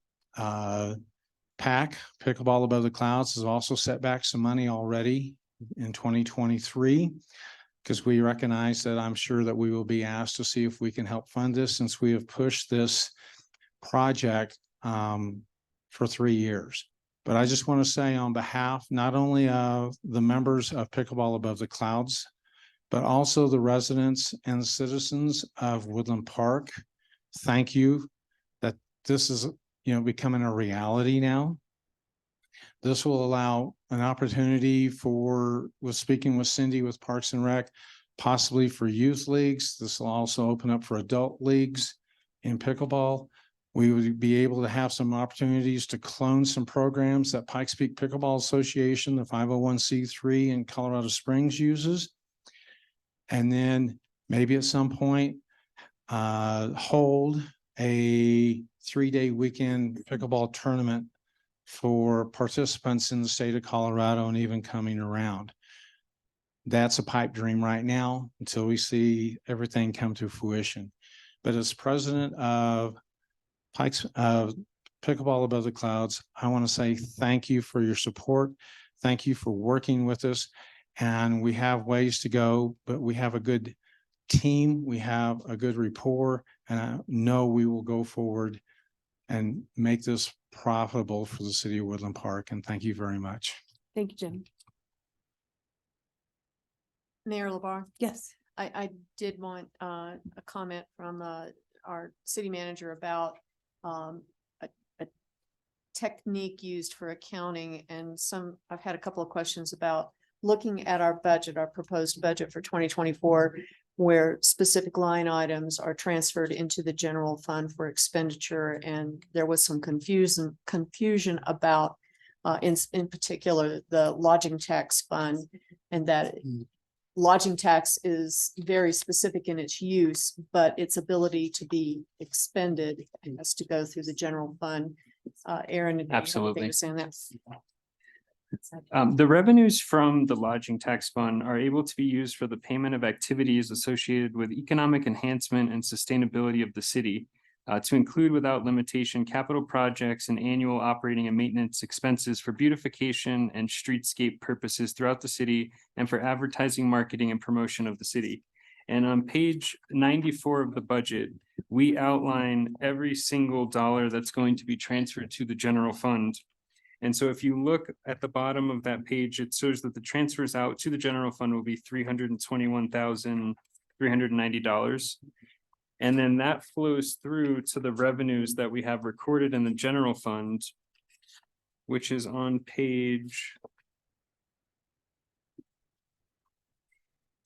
PAC, Pickleball Above the Clouds, has also set back some money already in 2023. Because we recognize that I'm sure that we will be asked to see if we can help fund this, since we have pushed this project for 3 years. But I just want to say on behalf, not only of the members of Pickleball Above the Clouds, but also the residents and citizens of Woodland Park, thank you that this is, becoming a reality now. This will allow an opportunity with speaking with Cindy with Parks and Rec, possibly for youth leagues. This will also open up for adult leagues in pickleball. We would be able to have some opportunities to clone some programs that Pikes Peak Pickleball Association, the 501c3 in Colorado Springs, uses. And then maybe at some point, hold a 3-day weekend pickleball tournament for participants in the state of Colorado and even coming around. That's a pipe dream right now until we see everything come to fruition. But as president of Pickleball Above the Clouds, I want to say thank you for your support. Thank you for working with us. And we have ways to go, but we have a good team. We have a good rapport, and I know we will go forward and make this profitable for the city of Woodland Park. And thank you very much. Thank you, Jim. Mayor LaBarre? Yes. I did want a comment from our city manager about a technique used for accounting, and I've had a couple of questions about looking at our budget, our proposed budget for 2024, where specific line items are transferred into the general fund for expenditure. And there was some confusion about in particular, the lodging tax fund, and that lodging tax is very specific in its use, but its ability to be expended has to go through the general fund. Aaron. Absolutely. Saying that. The revenues from the lodging tax fund are able to be used for the payment of activities associated with economic enhancement and sustainability of the city, to include without limitation capital projects and annual operating and maintenance expenses for beautification and streetscape purposes throughout the city, and for advertising, marketing, and promotion of the city. And on page 94 of the budget, we outline every single dollar that's going to be transferred to the general fund. And so if you look at the bottom of that page, it shows that the transfers out to the general fund will be $321,390. And then that flows through to the revenues that we have recorded in the general fund, which is on page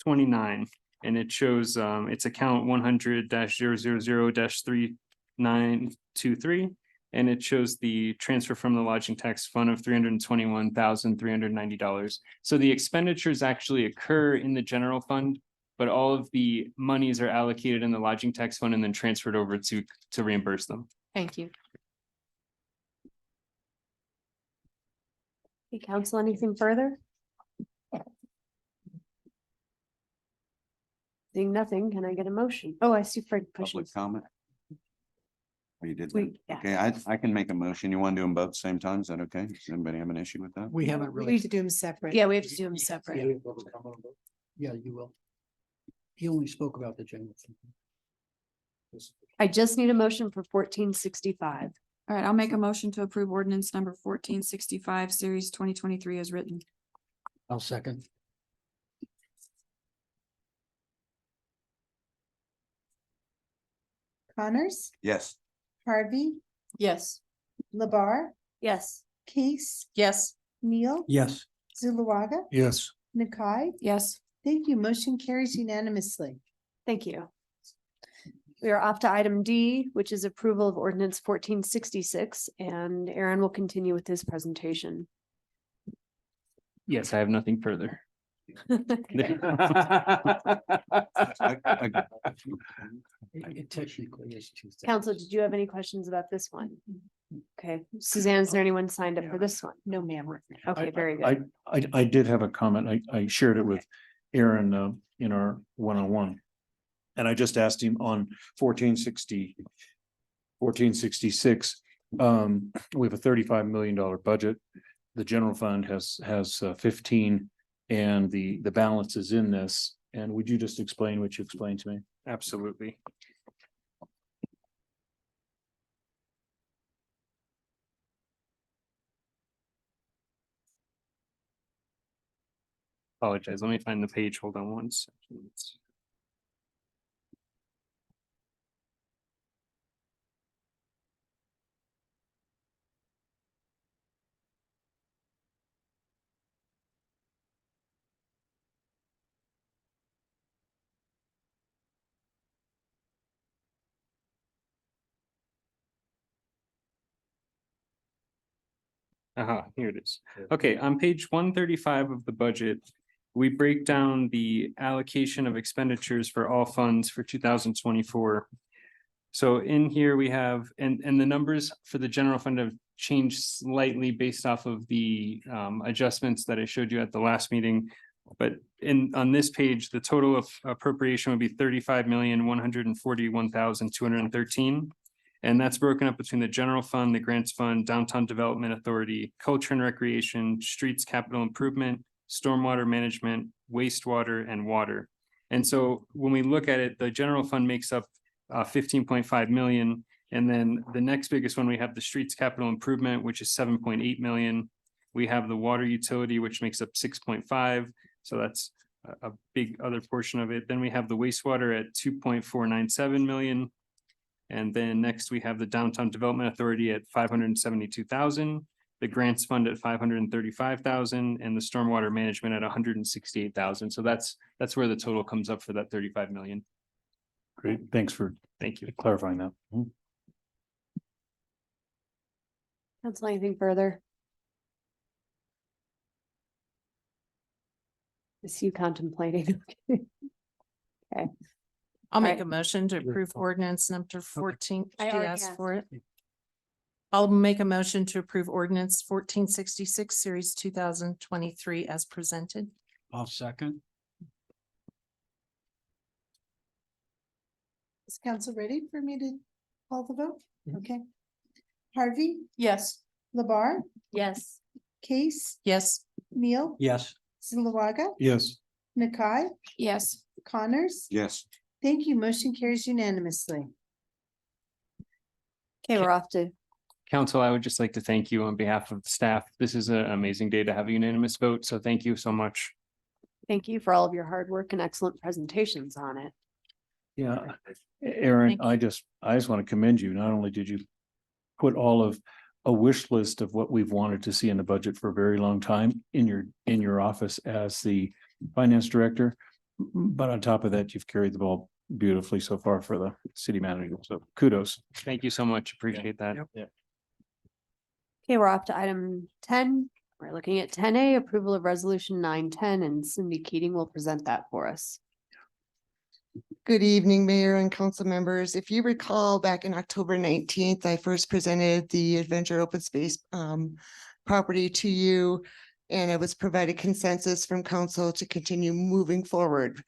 29. And it shows it's account 100-000-3923. And it shows the transfer from the lodging tax fund of $321,390. So the expenditures actually occur in the general fund, but all of the monies are allocated in the lodging tax fund and then transferred over to reimburse them. Thank you. Hey, council, anything further? Seeing nothing, can I get a motion? Oh, I see Fred pushing. Public comment? Oh, you did that? Yeah. Okay, I can make a motion. You want to do them both at the same time? Is that okay? Does anybody have an issue with that? We haven't We really. have to do them separate. Yeah, we have to do them separate. Yeah, you will. He only spoke about the general. I just need a motion for 1465. All right, I'll make a motion to approve ordinance number 1465, series 2023 as written. I'll second. Connors, Yes. Harvey, Yes. LaBarre, Yes. Case, Yes. Neal, Yes. Zuluaga, Yes. Nakai. Yes. Thank you. Motion carries unanimously. Thank you. We are off to item D, which is approval of ordinance 1466, and Aaron will continue with his presentation. Yes, I have nothing further. It technically is two things. Council, did you have any questions about this one? Okay, Suzanne, is there anyone signed up for this one? No, ma'am. Okay, very good. I did have a comment. I shared it with Aaron in our one-on-one. And I just asked him on 1466, We have a $35 million budget. The general fund has 15, and the balance is in this. And would you just explain what you explained to me? Absolutely. Apologize, let me find the page. Hold on one second. Here it is. Okay, on page 135 of the budget, we break down the allocation of expenditures for all funds for 2024. So in here we have, and the numbers for the general fund have changed slightly based off of the adjustments that I showed you at the last meeting. But on this page, the total of appropriation would be 35,141,213. And that's broken up between the general fund, the grants fund, downtown development authority, culture and recreation, streets capital improvement, stormwater management, wastewater, and water. And so when we look at it, the general fund makes up 15.5 million. And then the next biggest one, we have the streets capital improvement, which is 7.8 million. We have the water utility, which makes up 6.5. So that's a big other portion of it. Then we have the wastewater at 2.497 million. And then next we have the downtown development authority at 572,000, the grants fund at 535,000, and the stormwater management at 168,000. So that's where the total comes up for that 35 million. Great, thanks for clarifying that. Council, anything further? Is you contemplating? Okay. I'll make Right. a motion to approve ordinance number 14. I She already asked asked. for it. I'll make a motion to approve ordinance 1466, series 2023 as presented. I'll second. Is council ready for me to call the vote? Okay. Harvey, Yes. Labar, Yes. Case, Yes. Neil, Yes. Zulawaga, Yes. Nakai, Yes. Connors. Yes. Thank you. Motion carries unanimously. Okay, we're off to, Council, I would just like to thank you on behalf of the staff. This is an amazing day to have a unanimous vote. So thank you so much. thank you for all of your hard work and excellent presentations on it. Yeah, Aaron, Thank I just want to commend you. Not only did you put all of a wish list of what we've wanted to see in the budget for a very long time in your office as the finance director, but on top of that, you've carried the ball beautifully so far for the city manager. So kudos. Thank you so much. Appreciate that. Yeah. Okay, we're off to item 10. We're looking at 10A, approval of resolution 910, and Cindy Keating will present that for us. Good evening, Mayor and council members. If you recall, back in October 19th, I first presented the Adventure Open Space property to you, and it was provided consensus from council to continue moving forward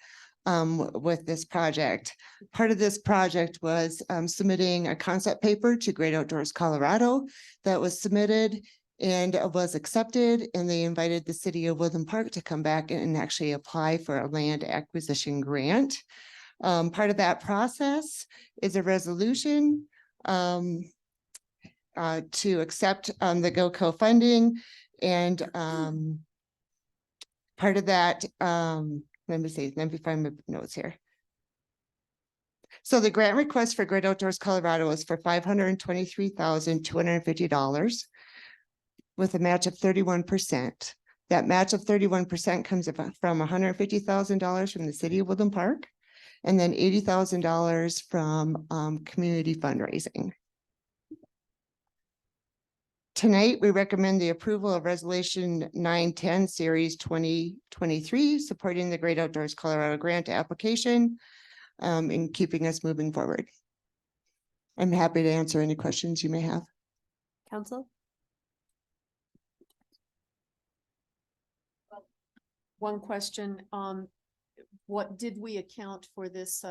with this project. Part of this project was submitting a concept paper to Great Outdoors Colorado that was submitted and was accepted, and they invited the city of Woodland Park to come back and actually apply for a land acquisition grant. Part of that process is a resolution to accept the GOCO funding, and part of that, let me find my notes here. So the grant request for Great Outdoors Colorado is for $523,250 with a match of 31%. That match of 31% comes from $150,000 from the city of Woodland Park, and then $80,000 from community fundraising. Tonight, we recommend the approval of Resolution 910, Series 2023, supporting the Great Outdoors Colorado grant application and keeping us moving forward. I'm happy to answer any questions you may have. Council? One question, what did we account for this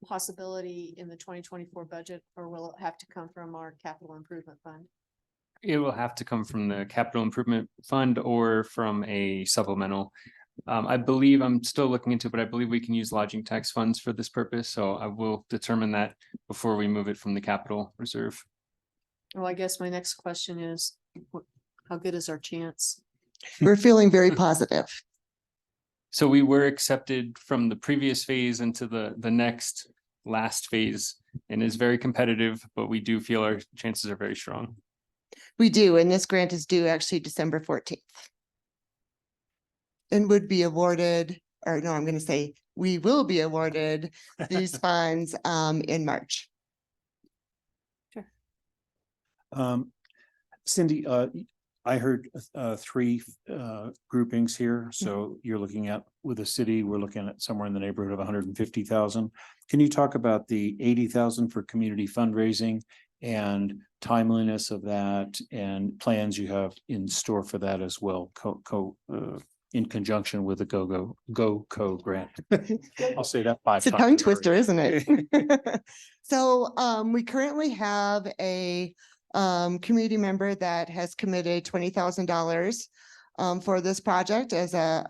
possibility in the 2024 budget, or will it have to come from our capital improvement fund? It will have to come from the capital improvement fund or from a supplemental. I believe, I'm still looking into, it, but I believe we can use lodging tax funds for this purpose, so I will determine that before we move it from the capital reserve. Well, I guess my next question is, how good is our chance? We're feeling very positive. So we were accepted from the previous phase into the next last phase and is very competitive, but we do feel our chances are very strong. We do, and this grant is due actually December 14th. And would be awarded, or no, I'm going to say, we will be awarded these funds in March. Cindy, I heard three groupings here. So you're looking at, with the city, we're looking at somewhere in the neighborhood of 150,000. Can you talk about the 80,000 for community fundraising and timeliness of that and plans you have in store for that as well, in conjunction with the GoCo grant? I'll say that 5 times. It's a tongue twister, isn't it? So we currently have a community member that has committed $20,000 for this project as a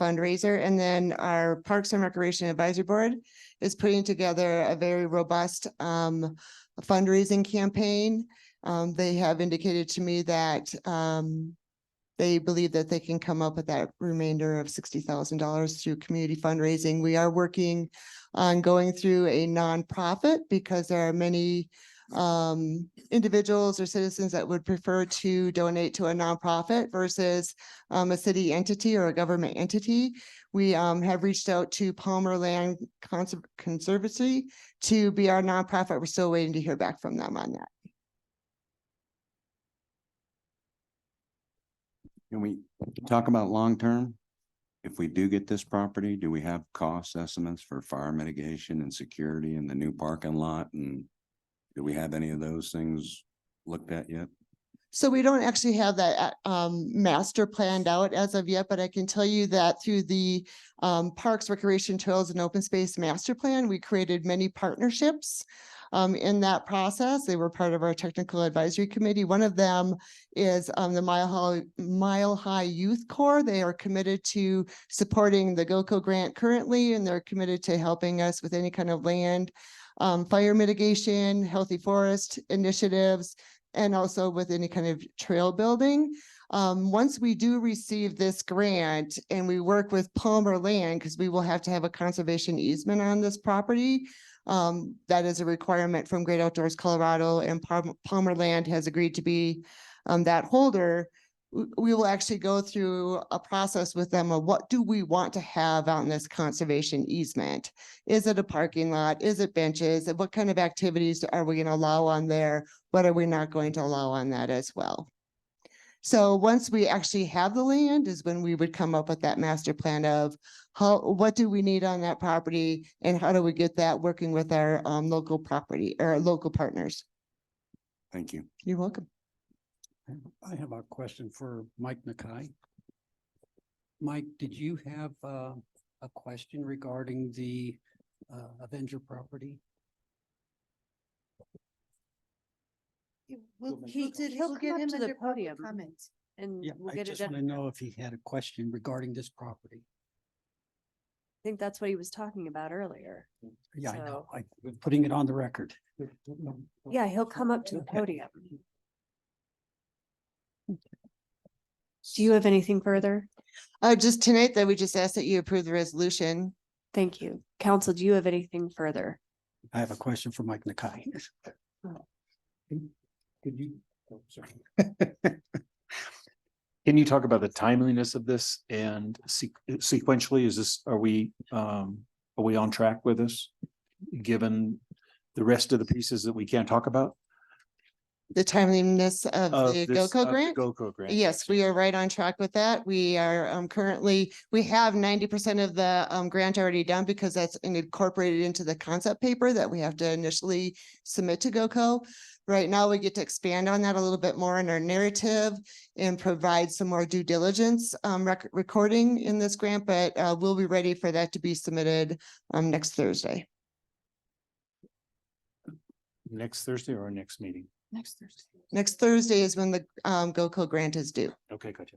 fundraiser. And then our Parks and Recreation Advisory Board is putting together a very robust fundraising campaign. They have indicated to me that they believe that they can come up with that remainder of $60,000 through community fundraising. We are working on going through a nonprofit because there are many individuals or citizens that would prefer to donate to a nonprofit versus a city entity or a government entity. We have reached out to Palmer Land Conservancy to be our nonprofit. We're still waiting to hear back from them on that. Can we talk about long-term? If we do get this property, do we have cost estimates for fire mitigation and security in the new parking lot? And do we have any of those things looked at yet? So we don't actually have that master planned out as of yet, but I can tell you that through the Parks, Recreation, Trails, and Open Space Master Plan, we created many partnerships in that process. They were part of our technical advisory committee. One of them is the Mile High Youth Corps. They are committed to supporting the GoCo grant currently, and they're committed to helping us with any kind of land, fire mitigation, healthy forest initiatives, and also with any kind of trail building. Once we do receive this grant and we work with Palmer Land, because we will have to have a conservation easement on this property, that is a requirement from Great Outdoors Colorado, and Palmer Land has agreed to be that holder. We will actually go through a process with them of what do we want to have out in this conservation easement? Is it a parking lot? Is it benches? And what kind of activities are we going to allow on there? What are we not going to allow on that as well? So once we actually have the land is when we would come up with that master plan of what do we need on that property and how do we get that working with our local property or local partners. Thank you. You're welcome. I have a question for Mike Nakai. Mike, did you have a question regarding the Avenger property? He'll get him to the podium and Yeah, we'll I get it just want done. to know if he had a question regarding this property. I think that's what he was talking about earlier. Yeah, I know. I'm putting it on the record. Yeah, he'll come up to the podium. Do you have anything further? Just tonight that we just asked that you approve the resolution. Thank you. Council, do you have anything further? I have a question for Mike Nakai. Could you? Oh, sorry. Can you talk about the timeliness of this and sequentially, are we on track with this? Given the rest of the pieces that we can't talk about? The timeliness of the GoCo grant? GoCo grant. Yes, we are right on track with that. We are currently, we have 90% of the grant already done because that's incorporated into the concept paper that we have to initially submit to GoCo. Right now, we get to expand on that a little bit more in our narrative and provide some more due diligence recording in this grant, but we'll be ready for that to be submitted next Thursday. Next Thursday or our next meeting? Next Thursday. Next Thursday is when the GoCo grant is due. Okay, gotcha.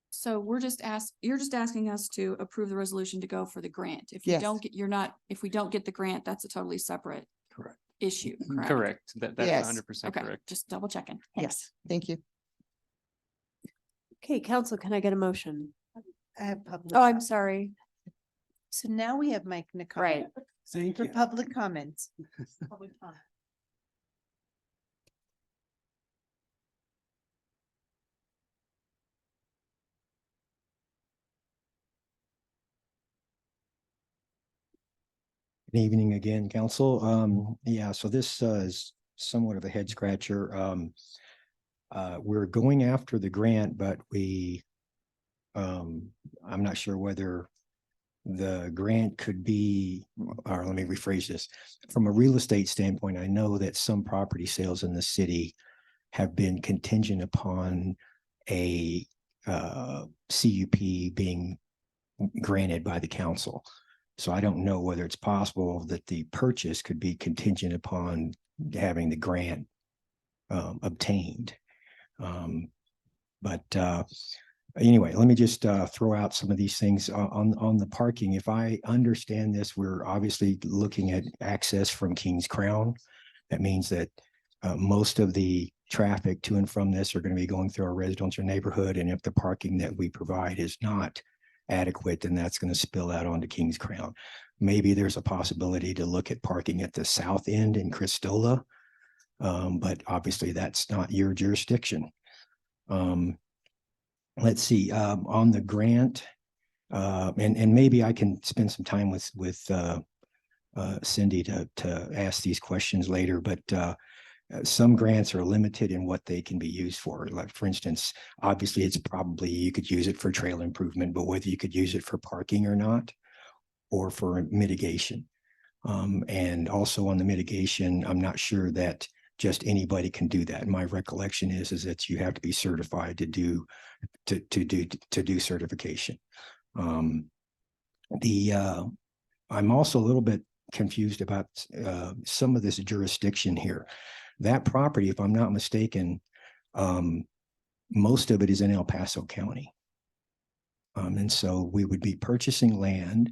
So you're just asking us to approve the resolution to go for the grant. If you Yes. don't get, if we don't get the grant, that's a totally separate Correct. issue, correct? Correct. That's Yes. 100% Okay, correct. just double checking. Yes, thank you. Okay, council, can I get a motion? I have public. Oh, I'm sorry. So now we have Mike Nicole. Right. Thank For you. public comments. Good evening again, council. Yeah, so this is somewhat of a head scratcher. We're going after the grant, but I'm not sure whether the grant could be, or let me rephrase this. From a real estate standpoint, I know that some property sales in the city have been contingent upon a CUP being granted by the council. So I don't know whether it's possible that the purchase could be contingent upon having the grant obtained. But anyway, let me just throw out some of these things on the parking. If I understand this, we're obviously looking at access from Kings Crown. That means that most of the traffic to and from this are going to be going through our residential neighborhood. And if the parking that we provide is not adequate, then that's going to spill out onto Kings Crown. Maybe there's a possibility to look at parking at the south end in Cristola, but obviously that's not your jurisdiction. Let's see, on the grant, and maybe I can spend some time with Cindy to ask these questions later, but some grants are limited in what they can be used for. Like, for instance, obviously it's probably you could use it for trail improvement, but whether you could use it for parking or not, or for mitigation. And also on the mitigation, I'm not sure that just anybody can do that. My recollection is that you have to be certified to do certification. I'm also a little bit confused about some of this jurisdiction here. That property, if I'm not mistaken, most of it is in El Paso County. And so we would be purchasing land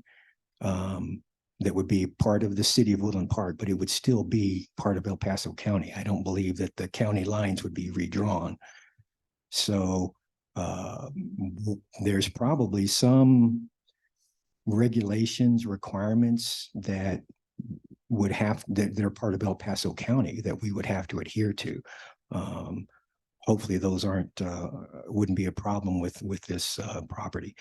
that would be part of the city of Woodland Park, but it would still be part of El Paso County. I don't believe that the county lines would be redrawn. So there's probably some regulations, requirements that would have, that they're part of El Paso County that we would have to adhere to. Hopefully those aren't, wouldn't be a problem with this property.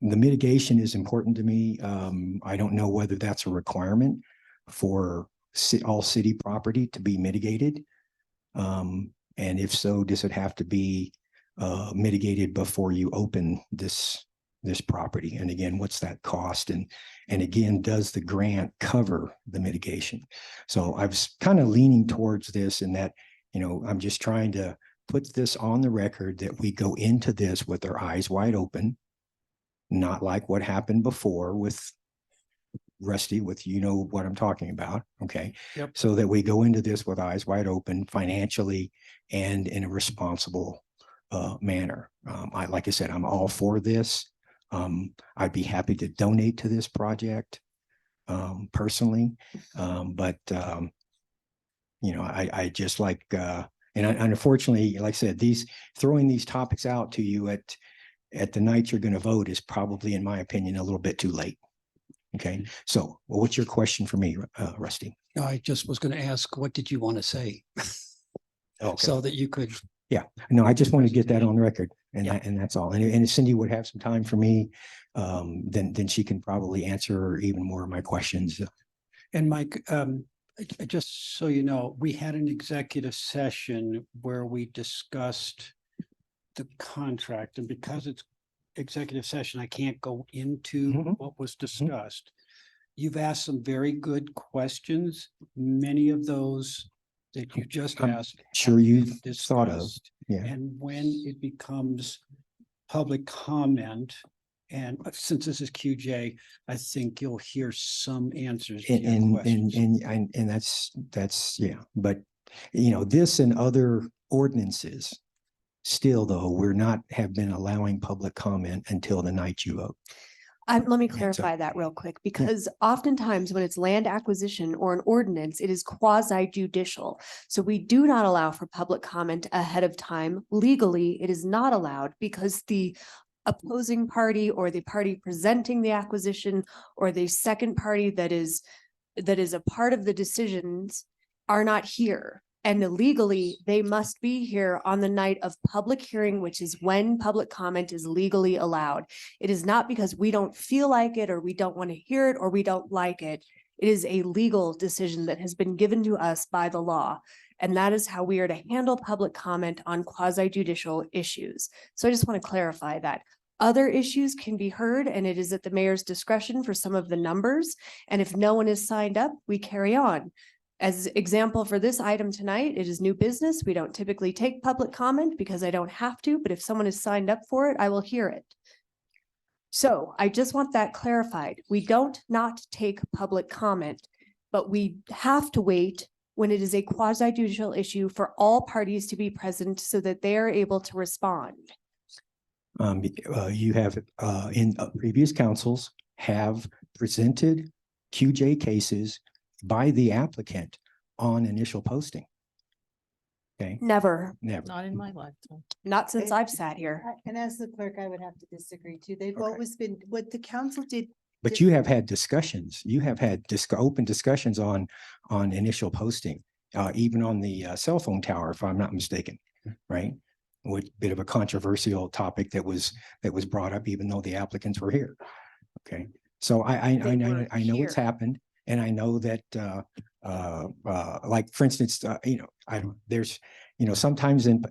The mitigation is important to me. I don't know whether that's a requirement for all city property to be mitigated. And if so, does it have to be mitigated before you open this property? And again, what's that cost? And again, does the grant cover the mitigation? So I was kind of leaning towards this, in that, you know, I'm just trying to put this on the record that we go into this with our eyes wide open, not like what happened before with Rusty, with, you know what I'm talking about. Okay. Yep. So that we go into this with eyes wide open financially and in a responsible manner. Like I said, I'm all for this. I'd be happy to donate to this project personally. But you know, I just like, and unfortunately, like I said, throwing these topics out to you at the night you're going to vote is probably, in my opinion, a little bit too late. Okay. So what's your question for me, Rusty? I just was going to ask, what did you want to say? Okay. So that you could. Yeah, no, I just want to get that on record, and and that's all. And if Cindy would have some time for me, then she can probably answer even more of my questions. And Mike, just so you know, we had an executive session where we discussed the contract, and because it's executive session, I can't go into what was discussed. You've asked some very good questions. Many of those that you just asked. Sure, you've thought of. discussed. Yeah. And when it becomes public comment And since this is QJ, I think you'll hear some answers to your And, questions. and that's, yeah, but, you know, this and other ordinances. Still, though, have been allowing public comment until the night you vote. Let me clarify that real quick, because oftentimes when it's land acquisition or an ordinance, it is quasi judicial. So we do not allow for public comment ahead of time. Legally, it is not allowed because the opposing party or the party presenting the acquisition or the second party that is a part of the decisions are not here. And legally, they must be here on the night of public hearing, which is when public comment is legally allowed. It is not because we don't feel like it or we don't want to hear it or we don't like it. It is a legal decision that has been given to us by the law. And that is how we are to handle public comment on quasi judicial issues. So I just want to clarify that. Other issues can be heard and it is at the mayor's discretion for some of the numbers. And if no one is signed up, we carry on. As example for this item tonight, it is new business. We don't typically take public comment because I don't have to, but if someone is signed up for it, I will hear it. So I just want that clarified. We don't not take public comment, but we have to wait when it is a quasi judicial issue for all parties to be present so that they are able to respond. You have, in previous councils have presented QJ cases by the applicant on initial posting. Okay. Never. Never. Not in my lifetime. Not since I've sat here. And as the clerk, I would have to disagree too. They've always been, what the council did. But you have had discussions, you have had open discussions on initial posting, even on the cell phone tower, if I'm not mistaken, right? With bit of a controversial topic that was brought up, even though the applicants were here. Okay, so I know what's happened. And I know that, like, for instance, you know, there's, you know, sometimes in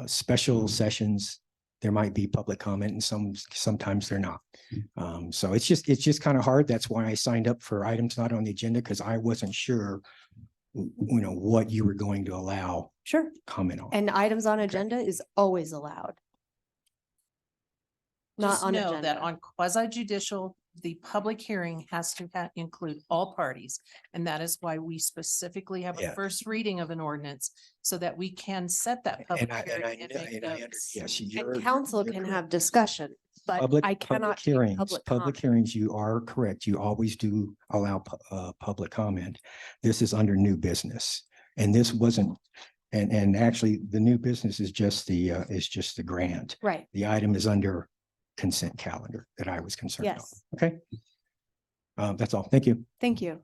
special sessions, there might be public comment and sometimes they're not. So it's just kind of hard. That's why I signed up for items not on the agenda, because I wasn't sure, you know, what you were going to allow. Sure. Comment on. And items on agenda is always allowed. Not Just on know agenda. that on quasi judicial, the public hearing has to include all parties. And that is why we specifically have a Yeah. first reading of an ordinance so that we can set that public hearing and make notes. Yes, And council can have discussion, but I cannot take public Public comment. hearings, you are correct. You always do allow public comment. This is under new business. And this wasn't, and actually the new business is just the grant. Right. The item is under consent calendar that I was concerned on. Yes. Okay. That's all. Thank you. Thank you.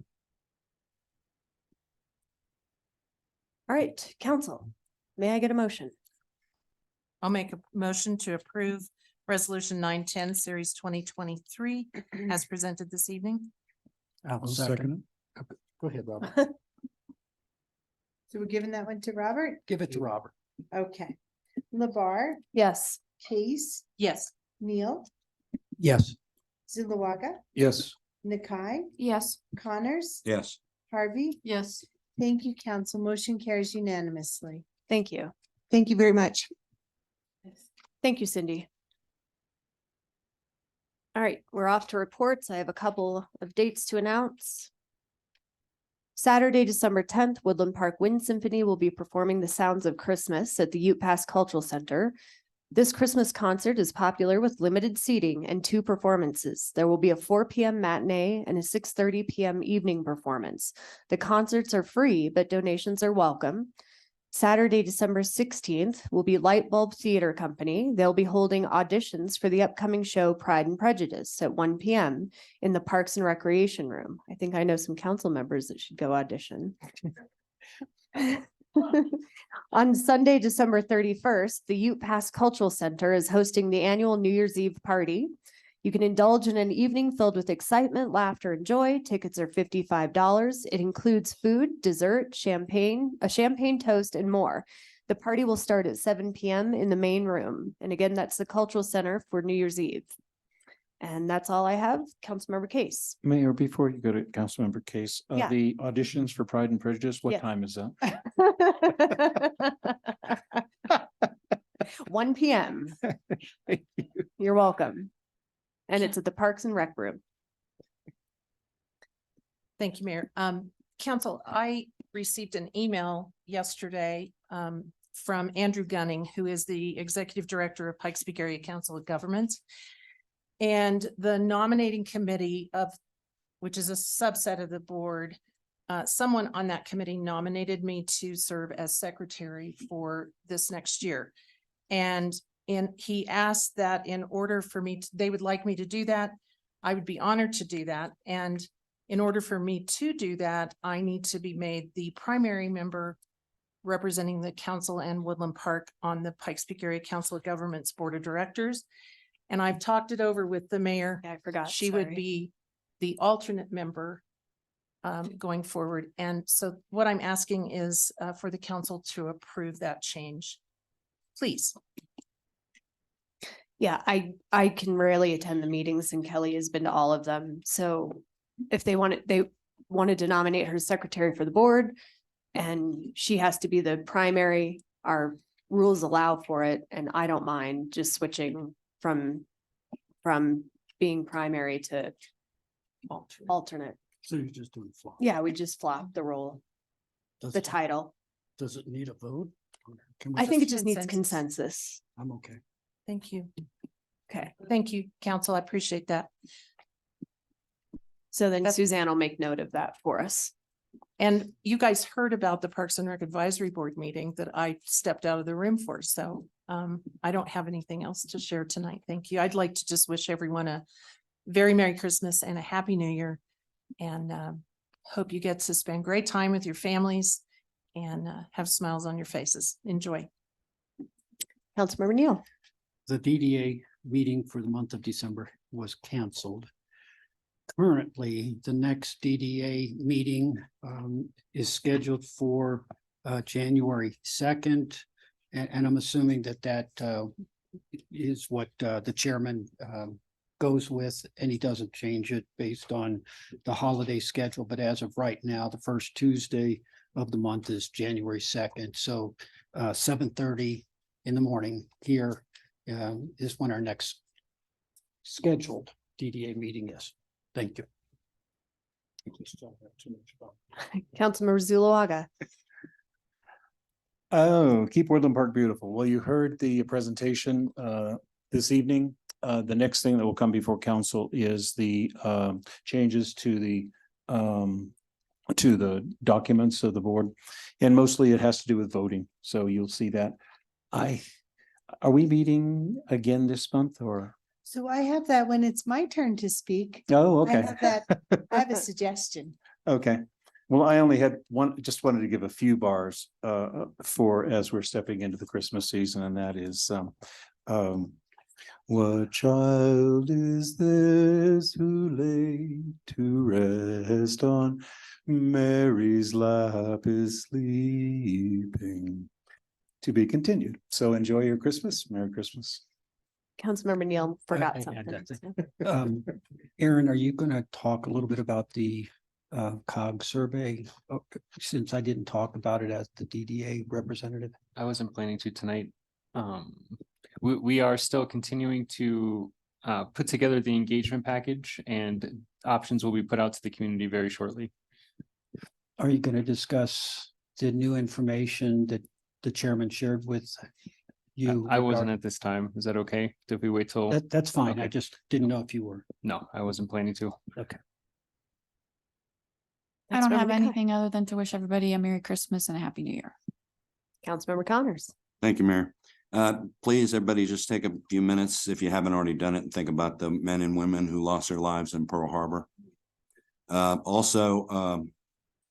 All right, council, may I get a motion? I'll make a motion to approve resolution 910 series 2023 as presented this evening. I'll second Go ahead, Robert. So we're giving that one to Robert? Give it to Robert. Okay. Labar, Yes. Case, Yes. Neil, Yes. Zulawaga, Yes. Nakai, Yes. Connors, Yes. Harvey. Yes. Thank you, council. Motion carries unanimously. Thank you. Thank you very much. Thank you, Cindy. All right, we're off to reports. I have a couple of dates to announce. Saturday, December 10th, Woodland Park Wind Symphony will be performing the Sounds of Christmas at the Ute Pass Cultural Center. This Christmas concert is popular with limited seating and 2 performances. There will be a 4 p.m. matinee and a 6:30 p.m. evening performance. The concerts are free, but donations are welcome. Saturday, December 16th will be Light Bulb Theater Company. They'll be holding auditions for the upcoming show Pride and Prejudice at 1 p.m. in the Parks and Recreation Room. I think I know some council members that should go audition. On Sunday, December 31st, the Ute Pass Cultural Center is hosting the annual New Year's Eve party. You can indulge in an evening filled with excitement, laughter, and joy. Tickets are $55. It includes food, dessert, champagne, a champagne toast, and more. The party will start at 7 p.m. in the main room. And again, that's the Cultural Center for New Year's Eve. And that's all I have. Councilmember Case. Mayor, before you go to Councilmember Case, Yeah. the auditions for Pride and Prejudice, what Yeah. time is that? 1 PM. You're welcome. And it's at the Parks and Rec room. Thank you, Mayor. Council, I received an email yesterday from Andrew Gunning, who is the Executive Director of Pikes Peak Area Council of Governments. And the nominating committee of, which is a subset of the board, someone on that committee nominated me to serve as secretary for this next year. And he asked that in order for me, they would like me to do that. I would be honored to do that. And in order for me to do that, I need to be made the primary member representing the council and Woodland Park on the Pikes Peak Area Council of Governments Board of Directors. And I've talked it over with the mayor. I forgot. She would be the alternate member going forward. And so what I'm asking is for the council to approve that change. Please. Yeah, I can rarely attend the meetings and Kelly has been to all of them. So if they wanted to nominate her secretary for the board and she has to be the primary, our rules allow for it. And I don't mind just switching from being primary to alternate. So you're just doing flop. Yeah, we just flop the role, the title. Does it need a vote? Can we I think it just- just needs consensus. I'm okay. Thank you. Okay. Thank you, council. I appreciate that. So then Suzanne will make note of that for us. And you guys heard about the Parks and Rec Advisory Board meeting that I stepped out of the room for. So I don't have anything else to share tonight. Thank you. I'd like to just wish everyone a very Merry Christmas and a Happy New Year. And hope you get to spend great time with your families and have smiles on your faces. Enjoy. Councilmember Neal. The DDA meeting for the month of December was canceled. Currently, the next DDA meeting is scheduled for January 2nd. And I'm assuming that is what the chairman goes with, and he doesn't change it based on the holiday schedule. But as of right now, the first Tuesday of the month is January 2nd. So 7:30 in the morning here is when our next scheduled DDA meeting is. Thank you. Councilmember Zulawaga. Oh, keep Woodland Park beautiful. Well, you heard the presentation this evening. The next thing that will come before council is the changes to the documents of the board. And mostly it has to do with voting. So you'll see that. Are we meeting again this month or? So I have that when it's my turn to speak. Oh, I okay. have that, I have a suggestion. Okay. Well, I only had one, just wanted to give a few bars for as we're stepping into the Christmas season, and that is what child is this who lay to rest on Mary's lap is sleeping? To be continued. So enjoy your Christmas. Merry Christmas. Councilmember Neal forgot I- something. Aaron, are you going to talk a little bit about the COG survey? Since I didn't talk about it as the DDA representative. I wasn't planning to tonight. We are still continuing to put together the engagement package, and options will be put out to the community very shortly. Are you going to discuss the new information that the chairman shared with you? I wasn't at this time. Is that okay? Did we wait till? That's fine. I Okay. just didn't know if you were. No, I wasn't planning to. Okay. I don't have Councilmember anything other than to wish everybody a Merry Christmas and a Happy New Year. Councilmember Connors. Thank you, Mayor. Please, everybody, just take a few minutes, if you haven't already done it, and think about the men and women who lost their lives in Pearl Harbor. Also,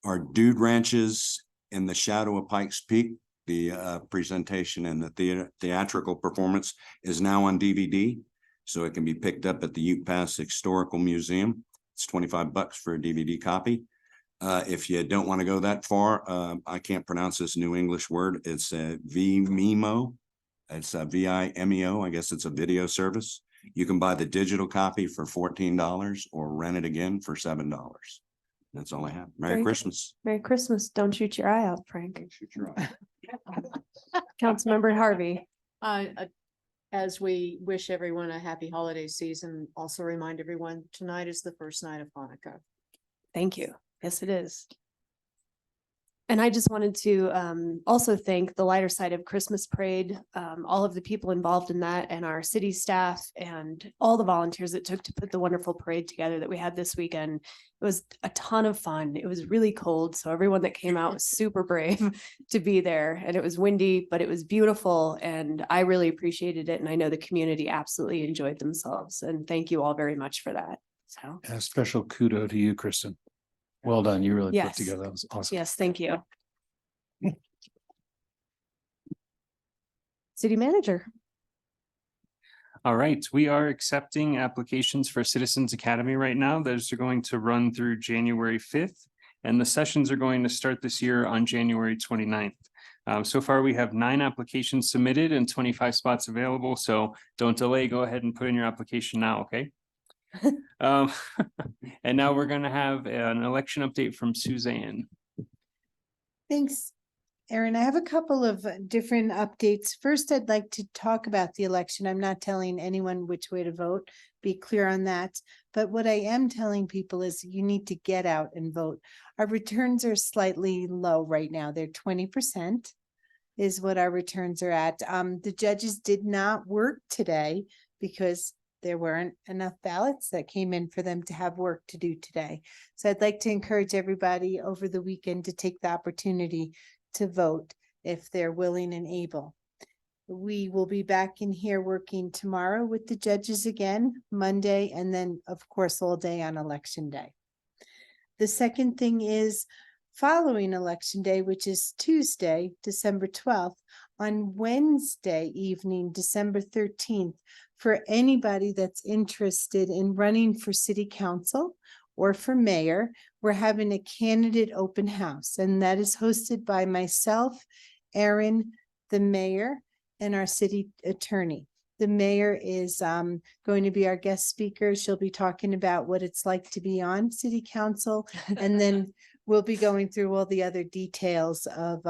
our Dude Ranches in the Shadow of Pikes Peak, the presentation and the theatrical performance is now on DVD. So it can be picked up at the Ute Pass Historical Museum. It's $25 for a DVD copy. If you don't want to go that far, I can't pronounce this new English word. It's a Vimeo. It's a Vimeo. I guess it's a video service. You can buy the digital copy for $14 or rent it again for $7. That's all I have. Merry Very good. Christmas. Merry Christmas. Don't shoot your eye out, Frank. Councilmember Harvey. As we wish everyone a happy holiday season, also remind everyone tonight is the first night of Hanukkah. Thank you. Yes, it is. And I just wanted to also thank the Lighter Side of Christmas Parade, all of the people involved in that and our city staff and all the volunteers it took to put the wonderful parade together that we had this weekend. It was a ton of fun. It was really cold, so everyone that came out was super brave to be there. And it was windy, but it was beautiful and I really appreciated it. And I know the community absolutely enjoyed themselves. And thank you all very much for that. So. And a special kudo to you, Kristen. Well done. You really put Yes. together. That was awesome. Yes, thank you. City manager. All right, we are accepting applications for Citizens Academy right now. Those are going to run through January 5th. And the sessions are going to start this year on January 29th. So far, we have 9 applications submitted and 25 spots available. So don't delay, go ahead and put in your application now, okay? And now we're gonna have an election update from Suzanne. Thanks, Erin. I have a couple of different updates. First, I'd like to talk about the election. I'm not telling anyone which way to vote, be clear on that. But what I am telling people is you need to get out and vote. Our returns are slightly low right now. They're 20% is what our returns are at. The judges did not work today because there weren't enough ballots that came in for them to have work to do today. So I'd like to encourage everybody over the weekend to take the opportunity to vote if they're willing and able. We will be back in here working tomorrow with the judges again, Monday, and then of course all day on election day. The second thing is following election day, which is Tuesday, December 12th, on Wednesday evening, December 13th, for anybody that's interested in running for city council or for mayor, we're having a candidate open house, and that is hosted by myself, Erin, the mayor, and our city attorney. The mayor is going to be our guest speaker. She'll be talking about what it's like to be on city council, and then we'll be going through all the other details of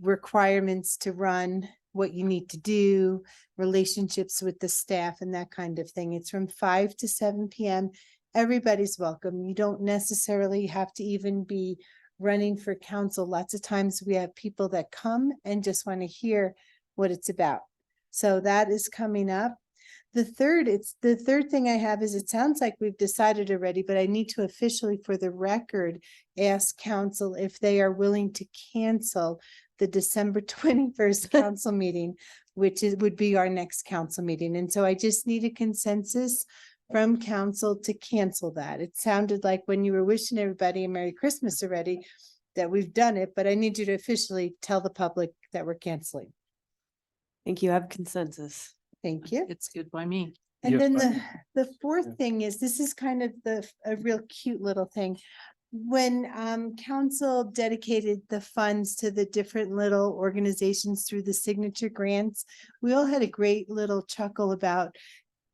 requirements to run, what you need to do, relationships with the staff and that kind of thing. It's from 5 to 7 p.m. Everybody's welcome. You don't necessarily have to even be running for council. Lots of times we have people that come and just want to hear what it's about. So that is coming up. The third thing I have is, it sounds like we've decided already, but I need to officially, for the record, ask council if they are willing to cancel the December 21st council meeting, which would be our next council meeting. And so I just need a consensus from council to cancel that. It sounded like when you were wishing everybody a Merry Christmas already that we've done it, but I need you to officially tell the public that we're canceling. Think you have consensus. Thank you. It's good by me. And Yes, then the fourth thing is, this is kind of a real cute little thing. When council dedicated the funds to the different little organizations through the signature grants, we all had a great little chuckle about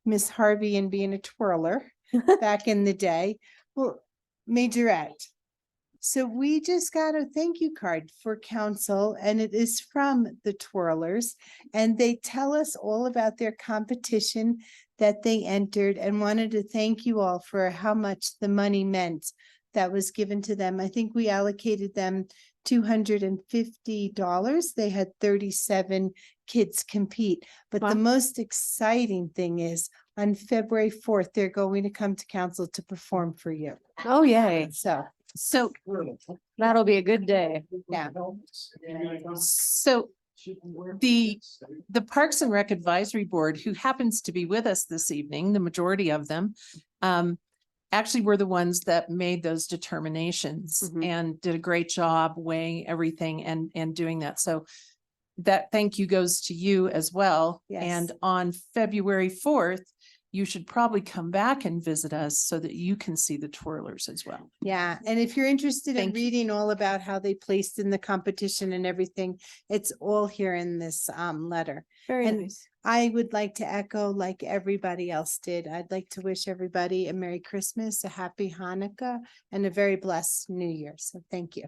Miss Harvey and being a twirler back in the day. Well, majorette. So we just got a thank you card for council, and it is from the twirlers, and they tell us all about their competition that they entered and wanted to thank you all for how much the money meant that was given to them. I think we allocated them $250. They had 37 kids compete. But the most exciting thing is, on February 4th, they're going to come to council to perform for you. Oh, yay. So That'll be a good day. yeah. So the Parks and Rec Advisory Board, who happens to be with us this evening, the majority of them, actually were the ones that made those determinations and did a great job weighing everything and doing that. So that thank you goes to you as well. Yes. And on February 4th, you should probably come back and visit us so that you can see the twirlers as well. Yeah, and if you're interested in Thank you. reading all about how they placed in the competition and everything, it's all here in this letter. Very And nice. I would like to echo, like everybody else did, I'd like to wish everybody a Merry Christmas, a Happy Hanukkah, and a very blessed New Year. So thank you.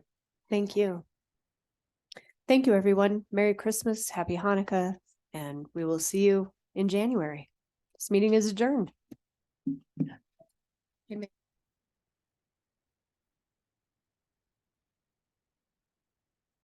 Thank you. Thank you, everyone. Merry Christmas, Happy Hanukkah. And we will see you in January. This meeting is adjourned.